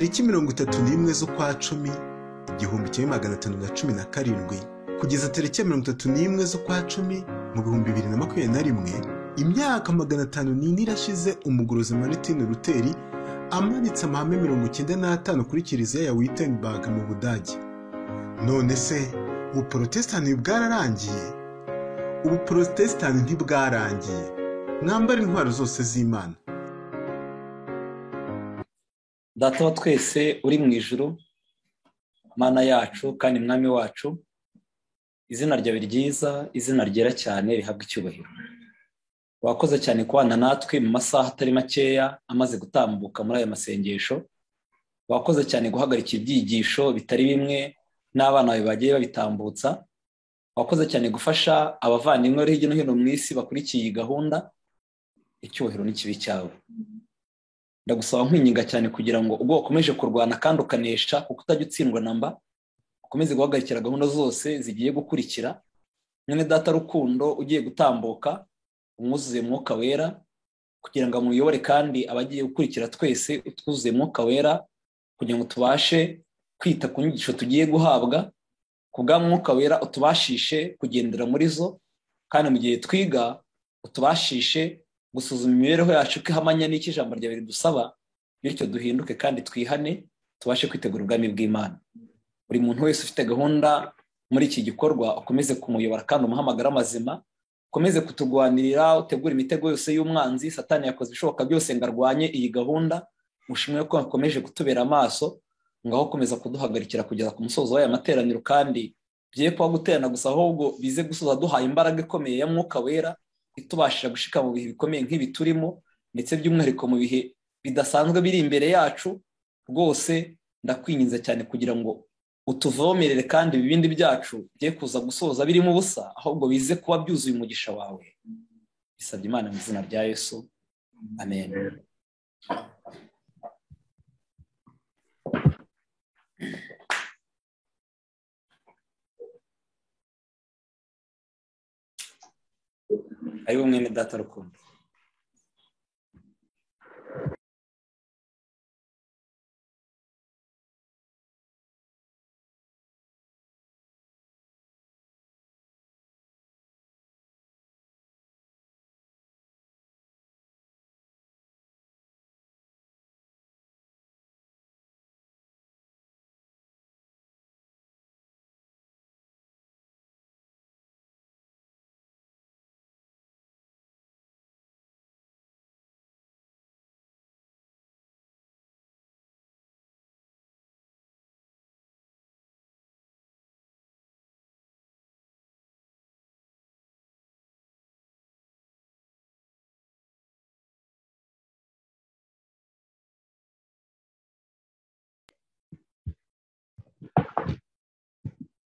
tariki 31 z'ukwa cumi 1517 kugeza tariki 31 z'ukwa cumi 2021, imyaka 504 irashize umugorozi Martin Luther amanitse amahame 95 kuri kiliziya ya Wittenberg mu Budage. None se ubuprotestani bwararangiye? Ubuprotestani ntibwarangiye. Mwambara intwaro zose z'Imana. Data wa twese uri mu ijuru, Mana yacu kandi mwami wacu, izina ryawe ryiza, izina ryera cyane rihabwa icyubahiro. Wakoze cyane kubana natwe mu masaha atari makeya amaze gutambuka muri aya masengesho. Wakoze cyane guhagarika ibyigisho bitari bimwe n'abana bawe bagiye babitambutsa. Wakoze cyane gufasha abavandimwe bari hirya no hino mu isi bakurikiye iyi gahunda. Icyubahiro n'ikibi cyawe. Ndagusaba nkwinginga cyane kugira ngo ubwo ukomeje kurwana kandi ukanesha kuko utajya utsindwa namba, ukomeze guhagarikira gahunda zose zigiye gukurikira. Mwene data rukundo ugiye gutambuka, umwuzuze Mwuka Wera kugira ngo amuyobore, kandi abagiye gukurikira twese utwuzuze Mwuka Wera kugira ngo tubashe kwita ku nyigisho tugiye guhabwa. Kubwa Mwuka Wera utubashishe kugendera muri zo, kandi mu gihe twiga utubashishe gusuzuma imibereho yacu ko ihamanya n'iki ijambo ryawe ridusaba, bityo duhinduke kandi twihane tubashe kwitegura ubwami bw'Imana. Buri muntu wese ufite gahunda muri iki gikorwa ukomeze kumuyobora kandi umuhamagara amazima, ukomeze kutugwanirira, utegura imitego yose y'umwanzi. Satani yakoze ibishoboka byose ngo arwanye iyi gahunda. Mushimwe ko akomeje kutubera amaso, ngaho komeza kuduhagarikira kugeza ku musozo w'aya materaniro, kandi bye kwa guterana gusa ahubwo bize gusoza duhaye imbaraga ikomeye ya Mwuka Wera itubashije gushika mu bihe bikomeye nk'ibi turimo, ndetse by'umwihariko mu bihe bidasanzwe biri imbere yacu. Rwose ndakwinginze cyane kugira ngo utuvomerere, kandi ibindi byacu bye kuza gusoza birimo ubusa, ahubwo bize kuba byuzuye umugisha wawe. Bisabye Imana mu izina rya Yesu, amen. Ariwe mwene data rukundo.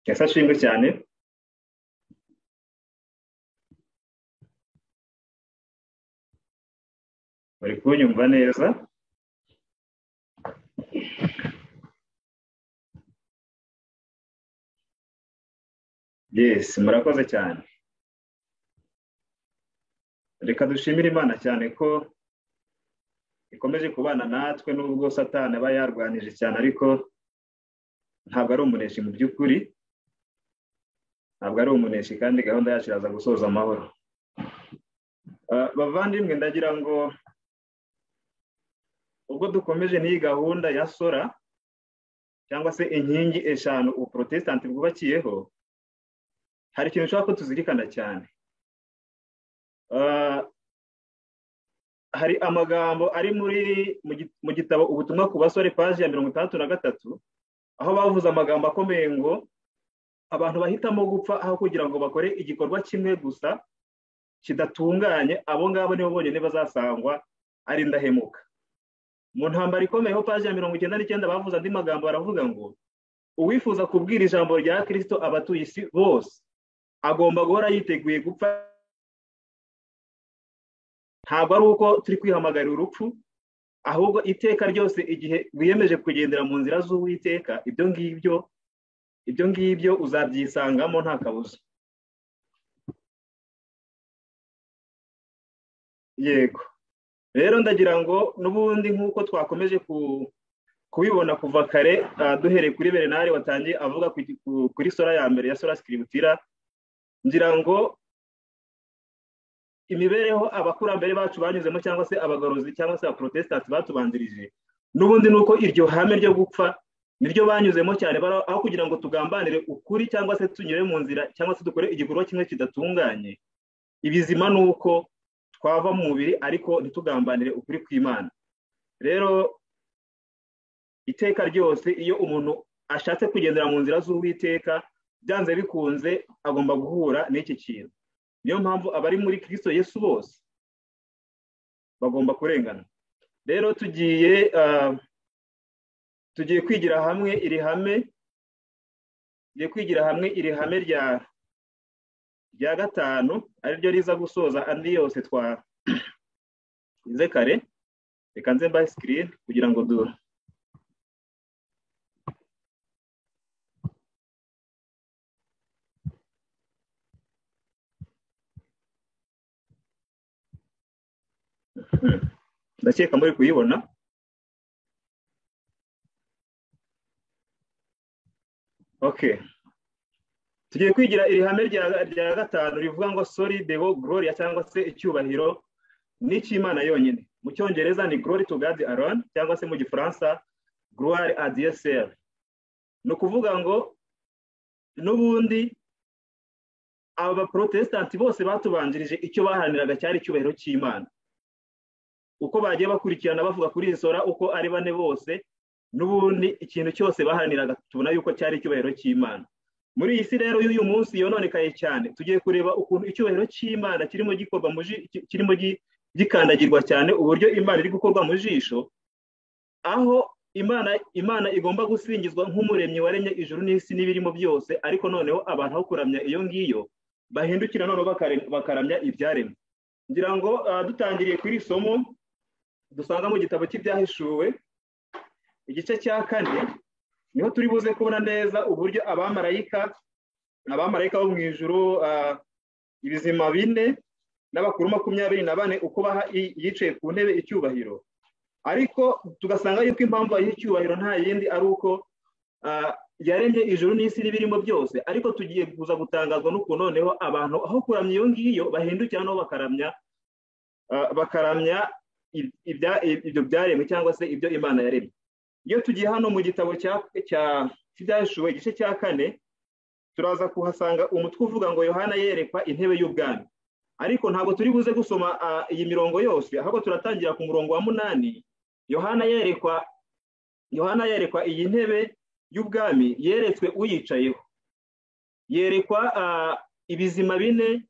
Yasashimwe cyane. Bari kunyumva neza? Yes, murakoze cyane. Reka dushimire Imana cyane ko ikomeje kubana natwe, nubwo Satani aba yarwanije cyane, ariko ntabwo ari umuneshi mu by'ukuri. Ntabwo ari umuneshi, kandi gahunda yacu iraza gusoza amahoro. Bavandimwe, ndagira ngo ubwo dukomeje n'iyi gahunda ya sora, cyangwa se inkingi eshanu ubuprotestanti bwubakiyeho, hari ikintu nshaka ko tuzirikana cyane. Hari amagambo ari mu gitabo ubutumwa ku basore paji ya 63, aho bavuze amagambo akomeye ngo abantu bahitamo gupfa aho kugira ngo bakore igikorwa kimwe gusa kidatunganye, abo ngabo nibo bonyine bazasangwa ari ndahemuka. Mu ntambara ikomeyeho paji ya 99 bavuze andi magambo, baravuga ngo uwifuza kubwira ijambo rya Kristo abatuye isi bose agomba guhora yiteguye gupfa. Ntabwo ari uko turi kwihamagarira urupfu, ahubwo iteka ryose igihe wiyemeje kugendera mu nzira z'Uwiteka, ibyo ngibyo uzabyisangamo nta kabuza. Yego, rero ndagira ngo n'ubundi nk'uko twakomeje kubibona kuva kare, duhereye kuri Bernard watangiye avuga kuri sora ya mbere ya sola scriptura. Ngira ngo imibereho abakurambere bacu banyuzemo cyangwa se abagorozi cyangwa se abaprotestanti batubanjirije, n'ubundi nuko iryo hame ryo gupfa niryo banyuzemo cyane, aho kugira ngo tugambanire ukuri cyangwa se tunyure mu nzira cyangwa se dukore igikorwa kimwe kidatunganye. Ibizima nuko twava mu mubiri ariko ntitugambanire ukuri kw'Imana. Rero iteka ryose iyo umuntu ashatse kugendera mu nzira z'Uwiteka, byanze bikunze agomba guhura n'iki kintu. Niyo mpamvu abari muri Kristo Yesu bose bagomba kurengana. Rero tugiye kwigira hamwe iri hame rya gatanu, ariryo riza gusoza andi yose twize kare. Reka nze mbahe screen kugira ngo ndakeka muri kuyibona. Okay, tugiye kwigira iri hame rya gatanu rivuga ngo soli deo gloria, cyangwa se icyubahiro n'icy'Imana yonyine. Mu Cyongereza ni glory to God alone, cyangwa se mu Gifaransa gloire à Dieu seul. Ni ukuvuga ngo n'ubundi aba protestanti bose batubanjirije icyo baharaniraga cyari icyubahiro cy'Imana. Uko bagiye bakurikirana bavuga kuri iyi sora uko ari bane bose, n'ubundi ikintu cyose baharaniraga tubona yuko cyari icyubahiro cy'Imana. Muri iyi si rero y'uyu munsi yononekaye cyane, tugiye kureba ukuntu icyubahiro cy'Imana kirimo gikorwa kirimo gikandagirwa cyane, uburyo Imana iri gukorwa mu jisho, aho Imana igomba gusingizwa nk'umuremyi waremye ijuru n'isi n'ibirimo byose, ariko noneho abantu aho kuramya iyo ngiyo bahindukira noneho bakaramya ibyaremwe. Ngira ngo dutangiriye kuri somo dusanga mu gitabo cy'Ibyahishuwe igice cya 4, niho turi buze kubona neza uburyo abamarayika bo mu ijuru, ibizima 4 n'abakuru 24 uko baha yicaye ku ntebe icyubahiro. Ariko tugasanga yuko impamvu ayiha icyubahiro nta yindi ari uko yaremye ijuru n'isi n'ibirimo byose. Ariko tugiye kuza gutangazwa n'uko noneho abantu aho kuramya iyo ngiyo bahindukira no bakaramya ibyo byaremwe cyangwa se ibyo Imana yaremye. Iyo tugiye hano mu gitabo cy'Ibyahishuwe igice cya 4, turaza kuhasanga umutwe uvuga ngo Yohana yerekwa intebe y'ubwami. Ariko ntabwo turi buze gusoma iyi mirongo yose, ahubwo turatangira ku murongo wa 8. Yohana yerekwa iyi ntebe y'ubwami, yeretswe uyicayeho, yerekwa ibizima 4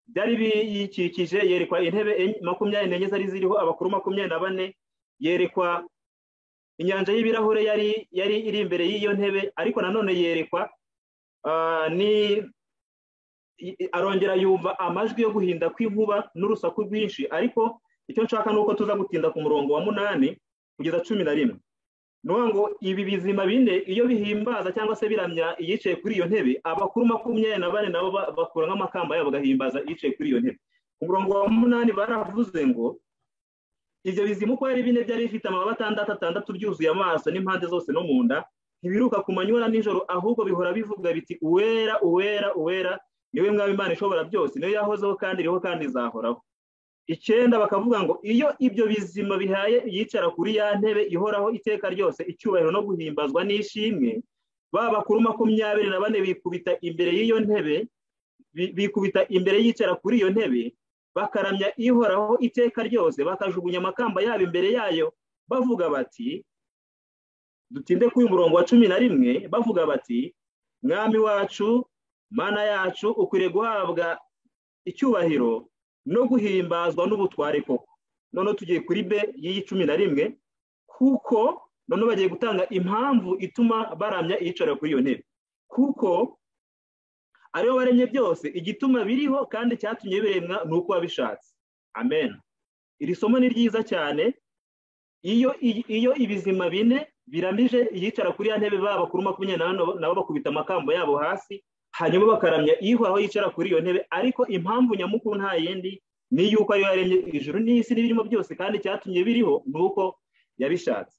byari biyikikije, yerekwa intebe 24 zari ziriho abakuru 24, yerekwa inyanja y'ibirahure yari iri imbere y'iyo ntebe. Ariko nanone yerekwa arongera yumva amajwi yo guhinda kw'inkuba n'urusaku rwinshi. Ariko icyo nshaka nuko tuza gutinda ku murongo wa 8 kugeza 11. Nuwa ngo ibi bizima 4 iyo bihimbaza cyangwa se biramya iyicaye kuri iyo ntebe, abakuru 24 nabo bakura nk'amakamba yabo gahimbaza iyicaye kuri iyo ntebe. Ku murongo wa 8 baravuze ngo ibyo bizima uko ari 4 byari bifite amababa 6 byuzuye amaso n'impande zose no mu nda, ntibiruka ku manywa na nijoro, ahubwo bihora bivuga biti uwera uwera uwera niwe Mwami Imana ishobora byose, niwe yahozeho kandi iriho kandi izahoraho. 9 bakavuga ngo iyo ibyo bizima bihaye yicara kuri ya ntebe ihoraho iteka ryose icyubahiro no guhimbazwa n'ishimwe, bakuru 24 bikubita imbere y'iyo ntebe, bikubita imbere yicara kuri iyo ntebe, bakaramya ihoraho iteka ryose, bakajugunya amakamba yabo imbere yayo bavuga bati, dutinde kuri murongo wa 11, bavuga bati Mwami wacu Mana yacu ukwiriye guhabwa icyubahiro no guhimbazwa n'ubutware koko. None tugiye kuri B y'iyi 11, kuko none bagiye gutanga impamvu ituma baramya iyicara kuri iyo ntebe, kuko ariyo baremye byose, igituma biriho kandi cyatumye biremwa nuko wabishatse. Amen. Iri somo ni ryiza cyane. Iyo ibizima 4 biramije iyicara kuri ya ntebe, bakuru 24 nabo bakubita amakamba yabo hasi, hanyuma bakaramya ihoraho yicara kuri iyo ntebe. Ariko impamvu nyamukuru nta yindi ni yuko ariyo yaremye ijuru n'isi n'ibirimo byose kandi cyatumye biriho nuko yabishatse.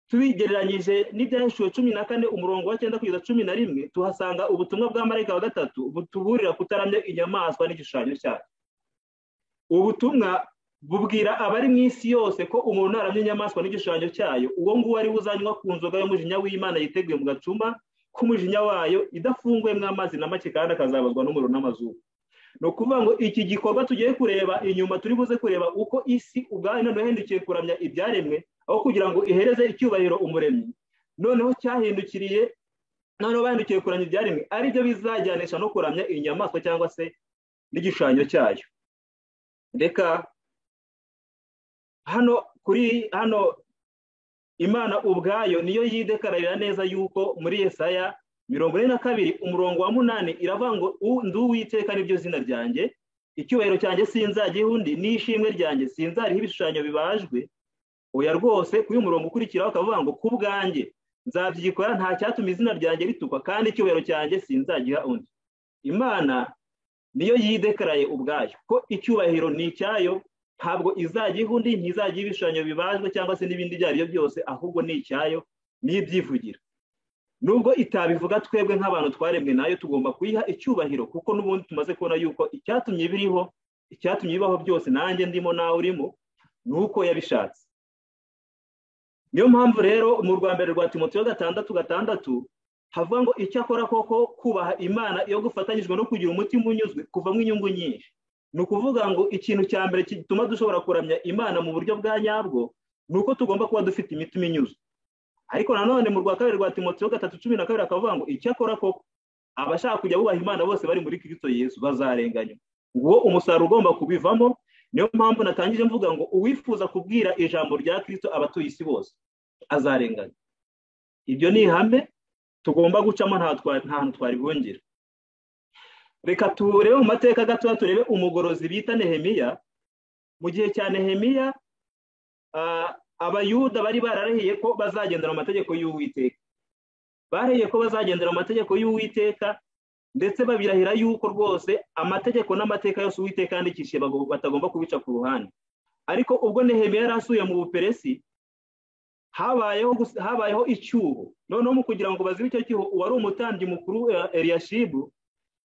tubigereranyije n'ibyahishuwe 14 umurongo wa 9 kugeza 11 tuhasanga ubutumwa bwa marayika wa gatatu butuburira kutaramya inyamaswa n'igishushanyo cyayo. Ubutumwa bubwira abari mu isi yose ko umuntu naramya inyamaswa n'igishushanyo cyayo, uwo nguwo ari buzanywa ku nzoga y'umujinya w'Imana yiteguye mu gacuma k'umujinya wayo idafunguyemo amazi na make kandi akazabazwa n'umuriro n'amazuba. Ni ukuvuga ngo iki gikorwa tugiye kureba inyuma turi buze kureba uko isi ubwayo noneho yahindukiye kuramya ibyaremwe aho kugira ngo ihereze icyubahiro umuremyi, noneho cyahindukiriye noneho bahindukiye kuramya ibyaremwe ari byo bizajyanisha no kuramya inyamaswa cyangwa se n'igishushanyo cyayo. Reka hano Imana ubwayo niyo yidekararira neza yuko muri Yesaya 42 umurongo wa 8 iravuga ngo ndi Uwiteka nibyo zina ryanjye, icyubahiro cyanjye sinzagiha undi, n'ishimwe ryanjye sinzariho ibishushanyo bibajwe. Oya rwose kuri umurongo ukurikiraho akavuga ngo ku bwanjye nzabyikora nta cyatuma izina ryanjye ritukwa, kandi icyubahiro cyanjye sinzagiha undi. Imana niyo yidekaraye ubwayo ko icyubahiro ni icyayo, ntabwo izagiha undi, ntizagiha ibishushanyo bibajwe cyangwa se n'ibindi ibyo ari byo byose, ahubwo ni icyayo, ni ibyivugira. Nubwo itabivuga twebwe nk'abantu twaremwe nayo tugomba kuyiha icyubahiro, kuko n'ubundi tumaze kubona yuko icyatumye bibaho byose nanjye ndimo nawe urimo nuko yabishatse. Niyo mpamvu rero mu rwa mbere rwa Timoteyo 6:6 havuga ngo icyakora koko kubaha Imana iyo gufatanyijwe no kugira umutima unyuzwe kuvamo inyungu nyinshi. Ni ukuvuga ngo ikintu cya mbere gituma dushobora kuramya Imana mu buryo bwa nyabwo ni uko tugomba kuba dufite imitima inyuzwe. Ariko nanone mu rwa kabiri rwa Timoteyo 3:12 akavuga ngo icyakora koko abashaka kujya bubaha Imana bose bari muri Kristo Yesu bazarenganywa, ngo umusaruro ugomba kubivamo. Niyo mpamvu natangije mvuga ngo uwifuza kubwira ijambo rya Kristo abatuye isi bose azarenganywa. Ibyo ni ihame tugomba gucamo, nta hantu twari bwongera. Reka turebe mu mateka gato turebe umugorozi bita Nehemiya. Mu gihe cya Nehemiya abayuda bari bararahiye ko bazagendera mu mategeko y'Uwiteka, barahiye ko bazagendera mu mategeko y'Uwiteka, ndetse babirahira yuko rwose amategeko n'amateka yose Uwiteka yandikishije batagomba kubica ku ruhande. Ariko ubwo Nehemiya yari asuye mu Buperesi habayeho icyuho. Noneho mu kugira ngo bazibe icyo cyuho, uwari umutambyi mukuru Eliyashibu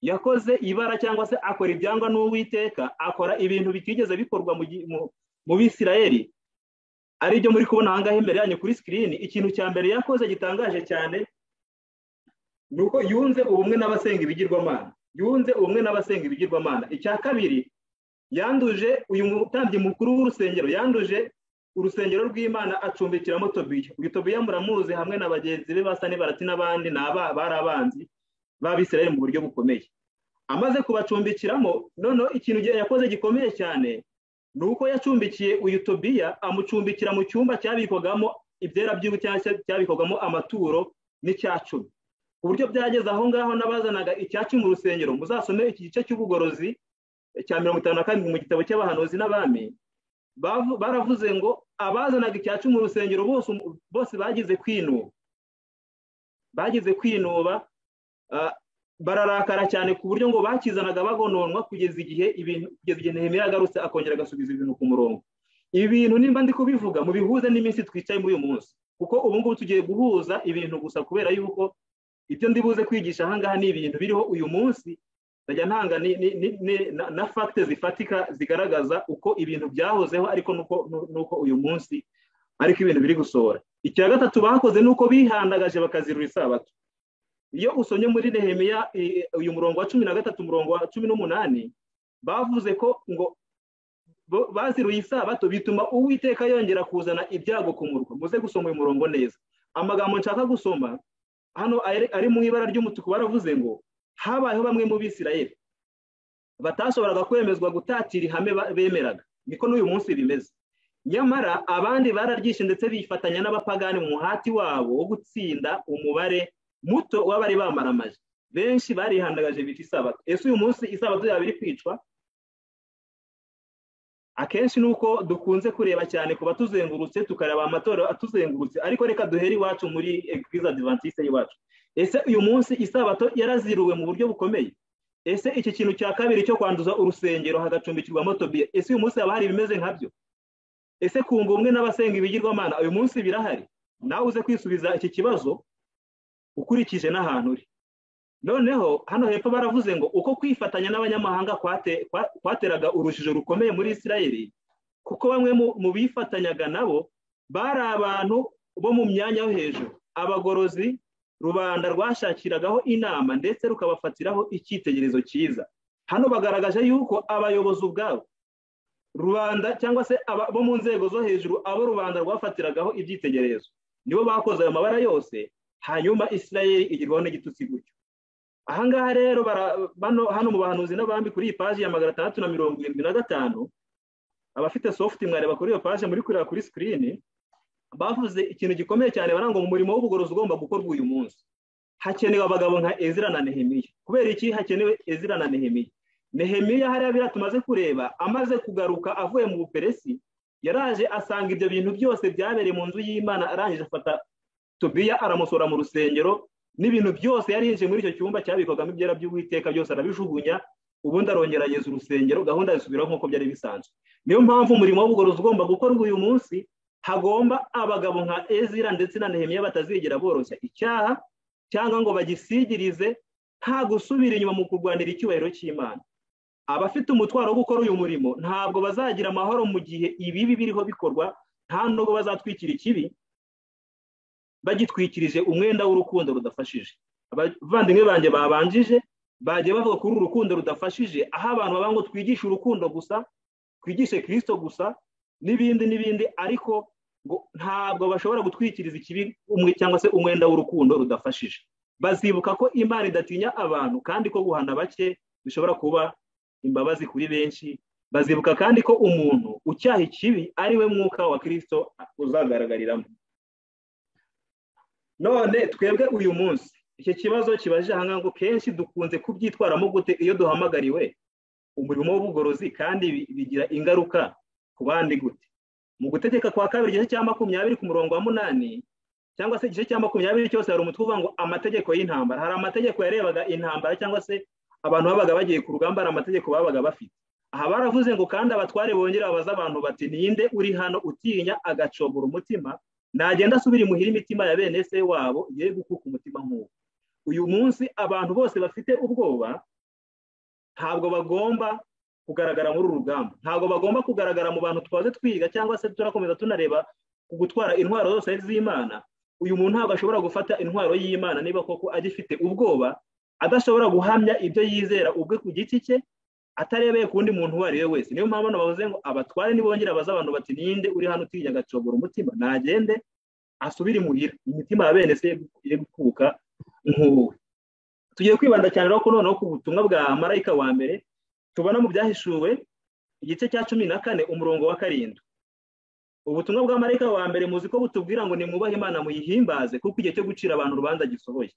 yakoze ibara cyangwa se akora ibyangwa n'Uwiteka, akora ibintu bitigeze bikorwa mu Bisirayeli, ari byo muri kubona ahangaha imbere yanyu kuri screen. Ikintu cya mbere yakoze gitangaje cyane nuko yunze ubumwe n'abasenga ibigirwamana. Icya kabiri, yanduje uyu mutambyi mukuru w'urusengero, yanduje urusengero rw'Imana acumbikiramo Tobiya. Uyu Tobiya muramuzi hamwe na bagenzi be basa n'Barati n'abandi bari abanzi b'Abisirayeli mu buryo bukomeye. Amaze kubacumbikiramo, noneho ikintu yakoze gikomeye cyane nuko yacumbikiye uyu Tobiya, amucumbikira mu cyumba cyabikwagamo ibyera by'ubu cyabikwagamo amaturo n'icyacumi, ku buryo byageze aho ngaho n'abazanaga icyacumi mu rusengero. Muzasome iki gice cy'ubugorozi cya 52 mu gitabo cy'abahanuzi n'abami. Baravuze ngo abazanaga icyacumi mu rusengero bose bagize kwinuba, bararakara cyane ku buryo ngo bakizanaga bagononwa kugeza igihe Nehemiya agarutse akongera agasubiza ibintu ku murongo. Ibi bintu nimba ndi kubivuga mu bihuze n'iminsi twicaye muri uyu munsi, kuko ubu ngubu tugiye guhuza ibintu gusa kubera yuko ibyo ndibuze kwigisha ahangaha ni ibintu biriho uyu munsi. Ndajya ntanga na fakite zifatika zigaragaza uko ibintu byahozeho ariko nuko uyu munsi ariko ibintu biri gusohora. Icya gatatu bakoze nuko bihandagaje bakazirura isabato. Iyo usomye muri Nehemiya uyu murongo wa 13 umurongo wa 18 bavuze ko ngo baziruye isabato bituma Uwiteka yongera kuzana ibyago ku murwa. Muze gusoma uyu murongo neza. Amagambo nshaka gusoma hano ari mu ibara ry'umutuku. Baravuze ngo habayeho bamwe mu Bisirayeli batashoboraga kwemezwa gutatira ihame bemeraga, niko n'uyu munsi bimeze. Nyamara abandi bararyishe ndetse bifatanya n'abapagani mu muhati wabo wo gutsinda umubare muto w'abari bamaramaje. Benshi barihandagaje bita isabato. Ese uyu munsi isabato yaba iri kwicwa? Akenshi nuko dukunze kureba cyane kuba tuzengurutse tukareba amatora atuzengurutse, ariko reka duhere iwacu muri Eglise Adventiste y'iwacu. Ese uyu munsi isabato yaraziruwe mu buryo bukomeye? Ese iki kintu cya kabiri cyo kwanduza urusengero hagacumbikirwamo Tobiya, ese uyu munsi haba hari ibimeze nkabyo? Ese kunga umwe n'abasenga ibigirwamana uyu munsi birahari? nawe uze kwisubiza iki kibazo ukurikije n'ahantu uri. Noneho hano hepfo baravuze ngo uko kwifatanya n'abanyamahanga kwateraga urujijo rukomeye muri Isirayeli, kuko bamwe mu bifatanyaga nabo bari abantu bo mu myanya yo hejuru, abagorozi rubanda rwashakiragaho inama ndetse rukabafatiraho icyitegererezo cyiza. Hano bagaragaje yuko abayobozi ubwabo, rubanda cyangwa se bo mu nzego zo hejuru, abo rubanda rwafatiragaho ibyitegererezo, nibo bakoze ayo mabara yose, hanyuma Isirayeli igirwaho n'igitutsi gutyo. Ahangaha rero hano mu bahanuzi n'abambi kuri iyi paji ya 675, abafite soft mwareba kuri iyo paji muri kureba kuri screen, bavuze ikintu gikomeye cyane baranga mu murimo w'ubugorozi ugomba gukorwa uyu munsi. Hakenewe abagabo nka Ezra na Nehemiya. Kubera iki hakenewe Ezra na Nehemiya? Nehemiya hariya bira tumaze kureba, amaze kugaruka avuye mu Buperesi, yaraje asanga ibyo bintu byose byabereye mu nzu y'Imana, arangije afata Tobiya aramusora mu rusengero, n'ibintu byose yari yinjiye muri icyo cyumba cyabikwagamo ibyera by'Uwiteka byose arabijugunya, ubundi arongera yeza urusengero, gahunda yisubiraho nk'uko byari bisanzwe. Niyo mpamvu umurimo w'ubugorozi ugomba gukorwa uyu munsi, hagomba abagabo nka Ezra ndetse na Nehemiya batazigera boroshya icyaha cyangwa ngo bagisigirize, nta gusubira inyuma mu kurwanira icyubahiro cy'Imana. Abafite umutwaro wo gukora uyu murimo ntabwo bazagira amahoro mu gihe ibibi biriho bikorwa, nta nubwo bazatwikira ikibi bagitwikirije umwenda w'urukundo rudafashije. Abavandimwe banjye babanjije bagiye bavuga kuri urukundo rudafashije, aho abantu baba ngo twigishe urukundo gusa, twigishe Kristo gusa n'ibindi, ariko ngo ntabwo bashobora gutwikiriza ikibi cyangwa se umwenda w'urukundo rudafashije. Bazibuka ko Imana idatinya abantu kandi ko guhana bake bishobora kuba imbabazi kuri benshi. Bazibuka kandi ko umuntu ucyaha ikibi ari we mwuka wa Kristo uzagaragariramo. None twebwe uyu munsi iki kibazo kibajije ahanga ngo kenshi dukunze kubyitwaramo gute iyo duhamagariwe umurimo w'ubugorozi kandi bigira ingaruka ku bandi gute? Mu gutegeka kwa kabiri igice cya 20 ku murongo wa 8 cyangwa se igice cya 20 cyose hari umutwe uvuga ngo amategeko y'intambara. Hari amategeko yarebaga intambara cyangwa se abantu babaga bagiye ku rugamba, hari amategeko babaga bafite. Aha baravuze ngo kandi abatware bongera babaza abantu bati ninde uri hano utinya agacogora umutima, nagenda asubira imuhira imitima ya bene se wabo ye gukuka umutima nk'uwo. Uyu munsi abantu bose bafite ubwoba ntabwo bagomba kugaragara muri uru rugamba, ntabwo bagomba kugaragara mu bantu twaze twiga cyangwa se turakomeza tunareba ku gutwara intwaro zose z'Imana. Uyu muntu ntabwo ashobora gufata intwaro y'Imana niba koko agifite ubwoba, adashobora guhamya ibyo yizera ubwe ku giti cye, atarebeye ku wundi muntu uwo ari we wese. Niyo mpamvu bavuze ngo abatware nibongera baza abantu bati ninde uri hano utinya agacogora umutima, nagende asubire imuhira imitima ya bene se ye gukuka nk'uwe. Tugiye kwibanda cyane rero ko noneho ku butumwa bwa marayika wa mbere tubona mu byahishuwe igice cya 14 umurongo wa 7. Ubutumwa bwa marayika wa mbere muzi ko butubwira ngo nimwubahe Imana muyihimbaze kuko igihe cyo gucira abantu urubanza gisohoye.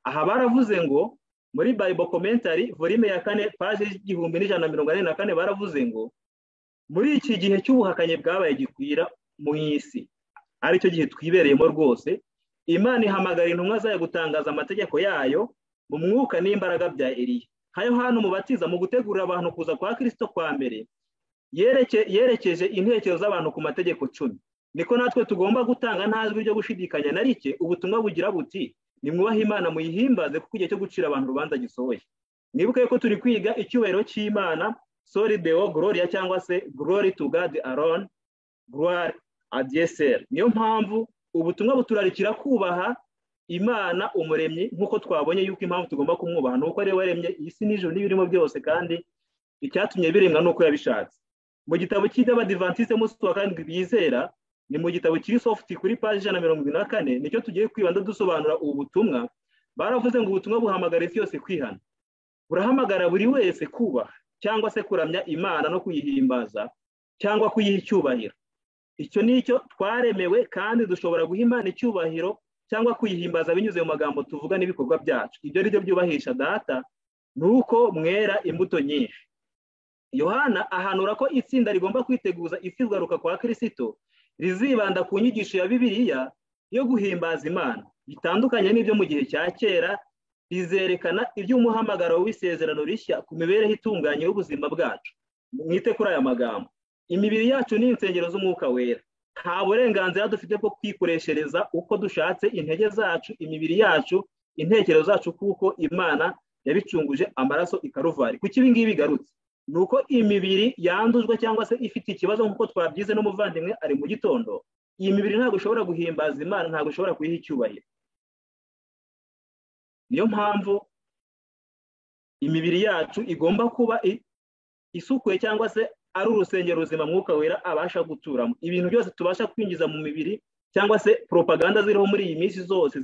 Aha baravuze ngo muri Bible Commentary volume ya 4 page 1144 baravuze ngo muri iki gihe cy'ubuhakanyi bwabaye gikwira mu isi, ari cyo gihe twibereyemo rwose, Imana ihamagara intumwa zayo gutangaza amategeko yayo mu mwuka n'imbaraga bya Eliya. Hayo hano mubatiza mu gutegurira abantu kuza kwa Kristo kwa mbere yerekeje intekerezo z'abantu ku mategeko 10. Niko natwe tugomba gutanga ntazwi ryo gushidikanya na rike ubutumwa bugira buti nimwubahe Imana muyihimbaze kuko igihe cyo gucira abantu urubanza gisohoye. Nibuke ko turi kwiga icyubahiro cy'Imana, Soli Deo Gloria cyangwa se Glory to God alone, Gloire à Dieu seul. Niyo mpamvu ubutumwa buturarikira kubaha Imana umuremyi, nkuko twabonye yuko impamvu tugomba kumwubaha nuko ari we waremye isi n'ijuru n'ibirimo byose, kandi icyatumye biremwa nuko yabishatse. Mu gitabo cy'Abadiventiste munsi wa kandi bizera, ni mu gitabo kiri soft kuri page 174 nicyo tugiye kwibanda dusobanura ubu butumwa. Baravuze ngo ubutumwa buhamagara isi yose kwihana, burahamagara buri wese kubaha cyangwa se kuramya Imana no kuyihimbaza cyangwa kuyiha icyubahiro. Icyo nicyo twaremewe, kandi dushobora guha Imana icyubahiro cyangwa kuyihimbaza binyuze mu magambo tuvuga n'ibikorwa byacu. Ibyo ari byo byubahisha Data, nuko mwera imbuto nyinshi. Yohana ahanura ko itsinda rigomba kwiteguza isizgaruka kwa Kristo rizibanda ku nyigisho ya Bibiliya yo guhimbaza Imana, bitandukanye n'ibyo mu gihe cya kera. Rizerekana iby'umuhamagaro w'isezerano rishya ku mibereho itunganye y'ubuzima bwacu. Mwite kuri aya magambo: imibiri yacu ni insengero z'umwuka wera, nta burenganzira dufite bwo kwikoreshereza uko dushatse intege zacu, imibiri yacu, intekerezo zacu, kuko Imana yabicunguje amaraso i Karuvari. Kuki ibi ngibi bigarutse? Ni uko imibiri yandujwe cyangwa se ifite ikibazo, nk'uko twabyize n'umuvandimwe ari mu gitondo. Iyi mibiri ntabwo ishobora guhimbaza Imana, ntabwo ishobora kuyiha icyubahiro. Niyo mpamvu imibiri yacu igomba kuba isukuye, cyangwa se ari urusengero ruzima Mwuka Wera abasha guturamo. Ibintu byose tubasha kwinjiza mu mibiri, cyangwa se propaganda ziriho muri iyi minsi zose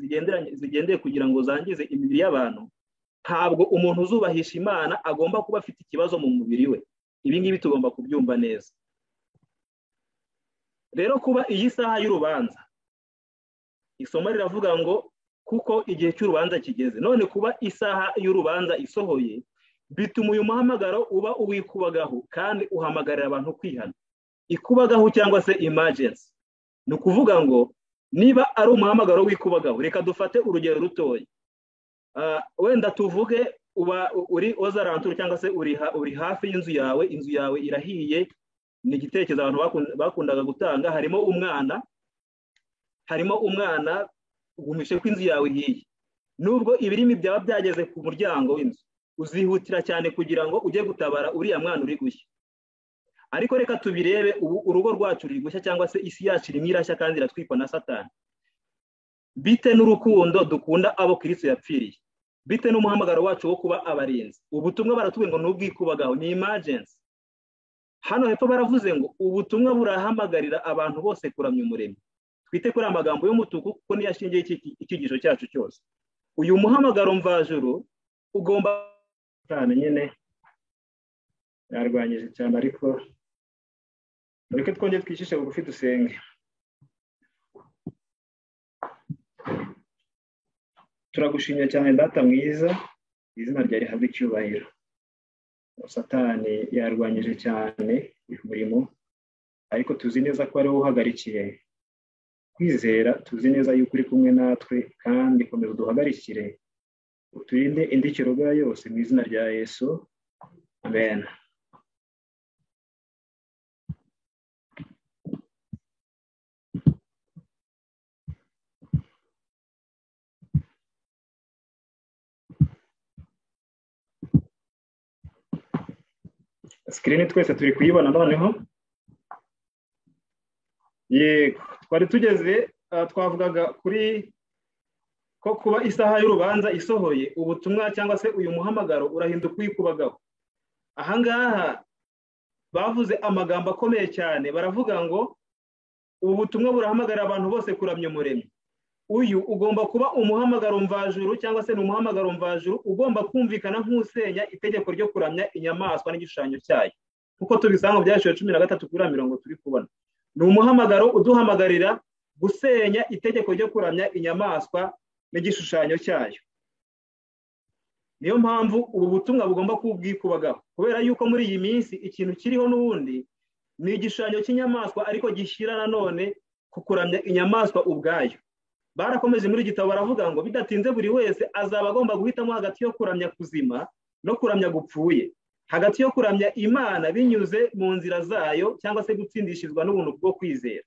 zigendeye kugira ngo zangize imibiri y'abantu, ntabwo umuntu uzubahisha Imana agomba kuba afite ikibazo mu mubiri we. Ibi ngibi tugomba kubyumva neza. Rero kuba iyi saha y'urubanza, isomo riravuga ngo kuko igihe cy'urubanza kigeze. None kuba isaha y'urubanza isohoye, bituma uyu muhamagaro uba uwikubagaho kandi uhamagarira abantu kwihana. Ikubagaho cyangwa se emergency. Ni ukuvuga ngo niba ari umuhamagaro wikubagaho, reka dufate urugero rutoya. Wenda tuvuge uba uri Ozaranture cyangwa se uri hafi y'inzu yawe, inzu yawe irahiye. Ni igitekerezo abantu bakundaga gutanga. harimo umwana ugumishe ko inzu yawe ihiye. Nubwo ibirimi byaba byageze ku muryango w'inzu, uzihutira cyane kugira ngo ujye gutabara uriya mwana uri gushya. Ariko reka tubirebe, ubu urugo rwacu ruri gushya, cyangwa se isi yacu irimo irashya kandi iratwikwa na Satani. Bite n'urukundo dukunda abo Kristo yapfiriye, bite n'umuhamagaro wacu wo kuba abarinzi. Ubutumwa baratubwira ngo n'ubwikubagaho, ni emergency. Hano hepfo baravuze ngo ubutumwa burahamagarira abantu bose kuramya Umuremyi. Twite kuri amagambo y'umutuku kuko niyo ashingiye icyigisho cyacu cyose. Uyu muhamagaro mvajuru ugomba cyane, nyine yarwanyije cyane, ariko reka twongere twishishe bugufi dusenge. Turagushimye cyane Data mwiza, izina ryawe rihabwe icyubahiro. Satani yarwanyije cyane umurimo, ariko tuzi neza ko ari wowe uhagarikiye kwizera. Tuzi neza yuko uri kumwe natwe, kandi komeza uduhagarikire, uturinde indikirwa yose mu izina rya Yesu, amen. Screen twese turi kuyibona noneho. Yego, twari tugeze twavugaga kuri ko kuba isaha y'urubanza isohoye, ubutumwa cyangwa se uyu muhamagaro urahinduka uyikubagaho. Ahangaha bavuze amagambo akomeye cyane, baravuga ngo ubu butumwa burahamagarira abantu bose kuramya Umuremyi. Uyu ugomba kuba umuhamagaro mvajuru, cyangwa se ni umuhamagaro mvajuru ugomba kumvikana nk'usenya itegeko ryo kuramya inyamaswa n'igishushanyo cyayo, kuko tubisanga mu Byahishuriwe 13:20 turi kubona. Ni umuhamagaro uduhamagarira gusenya itegeko ryo kuramya inyamaswa n'igishushanyo cyayo. Niyo mpamvu ubu butumwa bugomba kubwikubagaho, kubera yuko muri iyi minsi ikintu kiriho n'ubundi ni igishushanyo cy'inyamaswa, ariko gishyira nanone ku kuramya inyamaswa ubwayo. Barakomeje muri gitabo baravuga ngo bidatinze buri wese azaba agomba guhitamo hagati yo kuramya kuzima no kuramya gupfuye, hagati yo kuramya Imana binyuze mu nzira zayo, cyangwa se gutsindishizwa n'ubuntu bwo kwizera,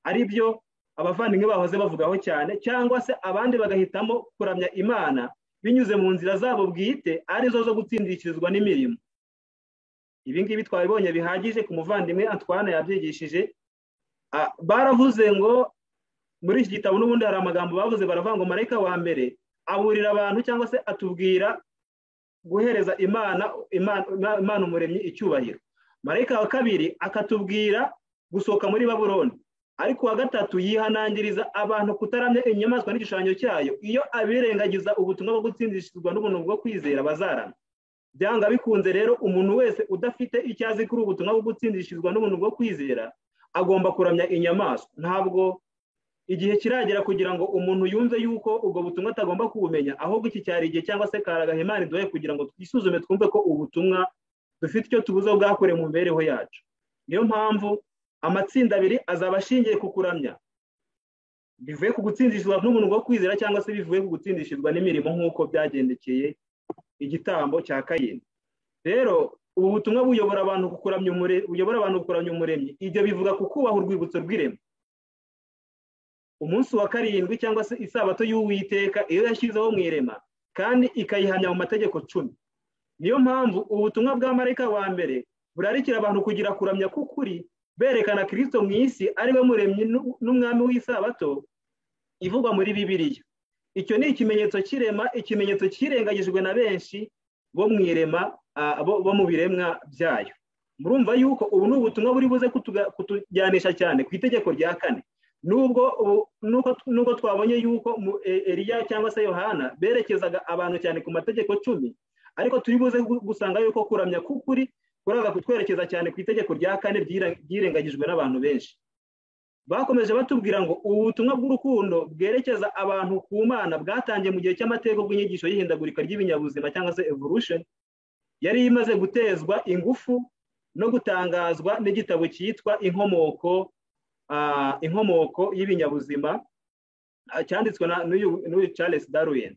ari byo abavandimwe bahoze bavugaho cyane, cyangwa se abandi bagahitamo kuramya Imana binyuze mu nzira zabo bwite, arizo zo gutsindishirizwa n'imirimo. Ibi ngibi twabibonye bihagije ku muvandimwe Antoine yabyigishije. Baravuze ngo muri iki gitabo n'ubundi hari amagambo bavuze, baravuga ngo marayika wa mbere aburira abantu, cyangwa se atubwira guhereza Imana Umuremyi icyubahiro. Marayika wa kabiri akatubwira gusohoka muri Babuloni, ariko wa gatatu yihanangiriza abantu kutaramya inyamaswa n'igishushanyo cyayo. Iyo abirengagiza ubutumwa bwo gutsindishizwa n'ubuntu bwo kwizera bazarama. Byanga bikunze rero, umuntu wese udafite icyo azi kuri ubutumwa bwo gutsindishizwa n'ubuntu bwo kwizera agomba kuramya inyamaswa. Ntabwo igihe kiragera kugira ngo umuntu yumve yuko ubwo butumwa atagomba kubumenya, ahubwo iki cyari igihe, cyangwa se karagahimana iduhe kugira ngo twisuzume twumve ko ubutumwa dufite icyo tubuze bwakore mu mibereho yacu. Niyo mpamvu amatsinda abiri azaba ashingiye ku kuramya bivuye ku gutsindishizwa n'ubuntu bwo kwizera, cyangwa se bivuye ku gutsindishizwa n'imirimo, nk'uko byagendekeye igitambo cya Kayini. Rero ubu butumwa buyobora abantu kukuramya Umuremyi. Ibyo bivuga ku kubaha urwibutso rw'irema. umunsi wa karindwi cyangwa se isabato y'Uwiteka iyo yashyizeho mu irema kandi ikayihamya mu mategeko 10. Niyo mpamvu ubutumwa bwa marayika wa mbere burarikira abantu kugira kuramya k'ukuri berekana Kristo mu isi ari we muremyi n'umwami w'isabato ivugwa muri Bibiliya. Icyo ni ikimenyetso cy'irema, ikimenyetso kirengagijwe na benshi bo mu irema, bo mu biremwa byayo. Murumva yuko ubu ni ubutumwa buri buze kutujyanisha cyane ku itegeko rya 4. Nubwo twabonye yuko Eliya cyangwa se Yohana berekezaga abantu cyane ku mategeko 10, ariko turi buze gusanga yuko kuramya k'ukuri kuraza kutwerekeza cyane ku itegeko rya 4 ryirengagijwe n'abantu benshi. Bakomeje batubwira ngo ubutumwa bw'urukundo bwerekeza abantu ku Mana bwatangiye mu gihe cy'amateka bw'inyigisho y'ihindagurika ry'ibinyabuzima cyangwa se evolution yari imaze gutezwa ingufu no gutangazwa n'igitabo cyitwa inkomoko y'ibinyabuzima cyanditswe n'uyu Charles Darwin.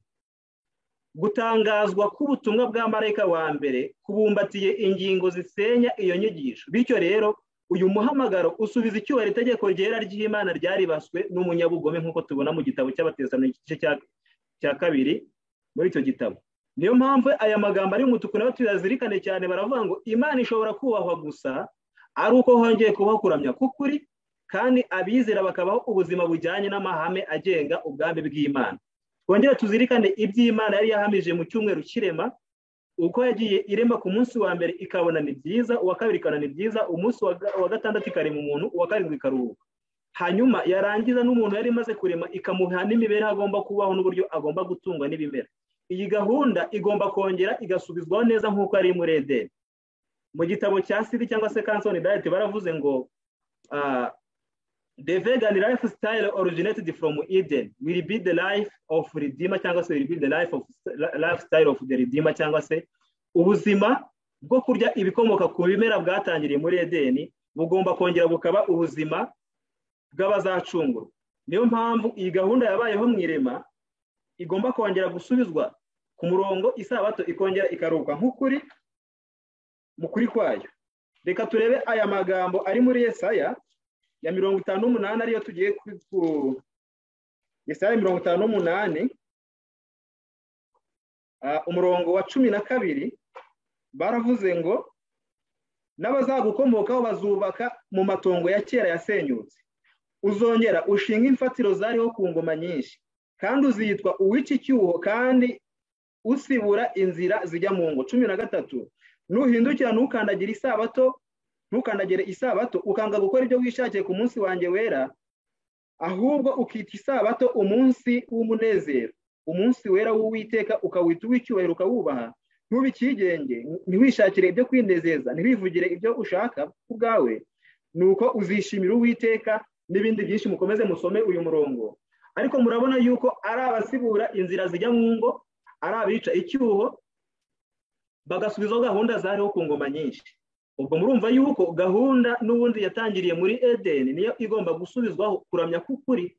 Gutangazwa k'ubutumwa bwa marayika wa mbere kubumbatiye ingingo zisenya iyo nyigisho. Bityo rero uyu muhamagaro usubiza icyubahiro itegeko ryera ry'Imana ryaribaswe n'umunyabugome nk'uko tubona mu gitabo cy'Abatesalonike igice cya 2 muri icyo gitabo. Niyo mpamvu aya magambo ari umutuku nayo tuyazirikane cyane. Baravuga ngo Imana ishobora kubahwa gusa ari uko hongeye kubaho kuramya k'ukuri kandi abizera bakabaho ubuzima bujyanye n'amahame agenga ubwami bw'Imana. Twongere tuzirikane iby'Imana yari yahamije mu cyumweru cy'irema, uko yagiye irema ku munsi wa mbere ikabona ni byiza, uwa kabiri ikabona ni byiza, umunsi wa gatandatu ikarema umuntu, uwa karindwi ikaruhuka. Hanyuma yarangiza n'umuntu yari imaze kurema ikamuha n'imibereho agomba kubaho n'uburyo agomba gutungwa n'ibimera. Iyi gahunda igomba kongera igasubizwaho neza nk'uko ari muri Edeni. Mu gitabo cya Sidi cyangwa se Canson Diet baravuze ngo the vegan lifestyle originated from Eden will be the life of Redeemer cyangwa se will be the lifestyle of the Redeemer cyangwa se ubuzima bwo kurya ibikomoka ku bimera bwatangiriye muri Edeni bugomba kongera bukaba ubuzima bw'abazacungurwa. Niyo mpamvu iyi gahunda yabayeho mu irema igomba kongera gusubizwa ku murongo, isabato ikongera ikaruhuka nk'ukuri mu kuri kwayo. Reka turebe aya magambo ari muri Yesaya ya 58 ariyo tugiye ku Yesaya 58 umurongo wa 12 baravuze ngo n'abazagukomokaho bazubaka mu matongo ya kera yasenyutse, uzongera ushinga imfatiro zariho ku ngoma nyinshi, kandi uzitwa uwica icyuho kandi usibura inzira zijya mu ngo. 13 nuhindukira ntukandagire isabato ukanga gukora ibyo wishakiye ku munsi wanjye wera, ahubwo ukita isabato umunsi w'umunezero, umunsi wera w'Uwiteka, ukawita uw'icyubahiro ukawubaha. Ntubikigenge, ntiwishakire ibyo kwinezeza, ntiwivugire ibyo ushaka ubwawe, nuko uzishimira Uwiteka. N'ibindi byinshi mukomeze musome uyu murongo. Ariko murabona yuko ari abasibura inzira zijya mu ngo, ari abica icyuho, bagasubizaho gahunda zariho ku ngoma nyinshi. Ubwo murumva yuko gahunda n'ubundi yatangiriye muri Edeni niyo igomba gusubizwaho kuramya k'ukuri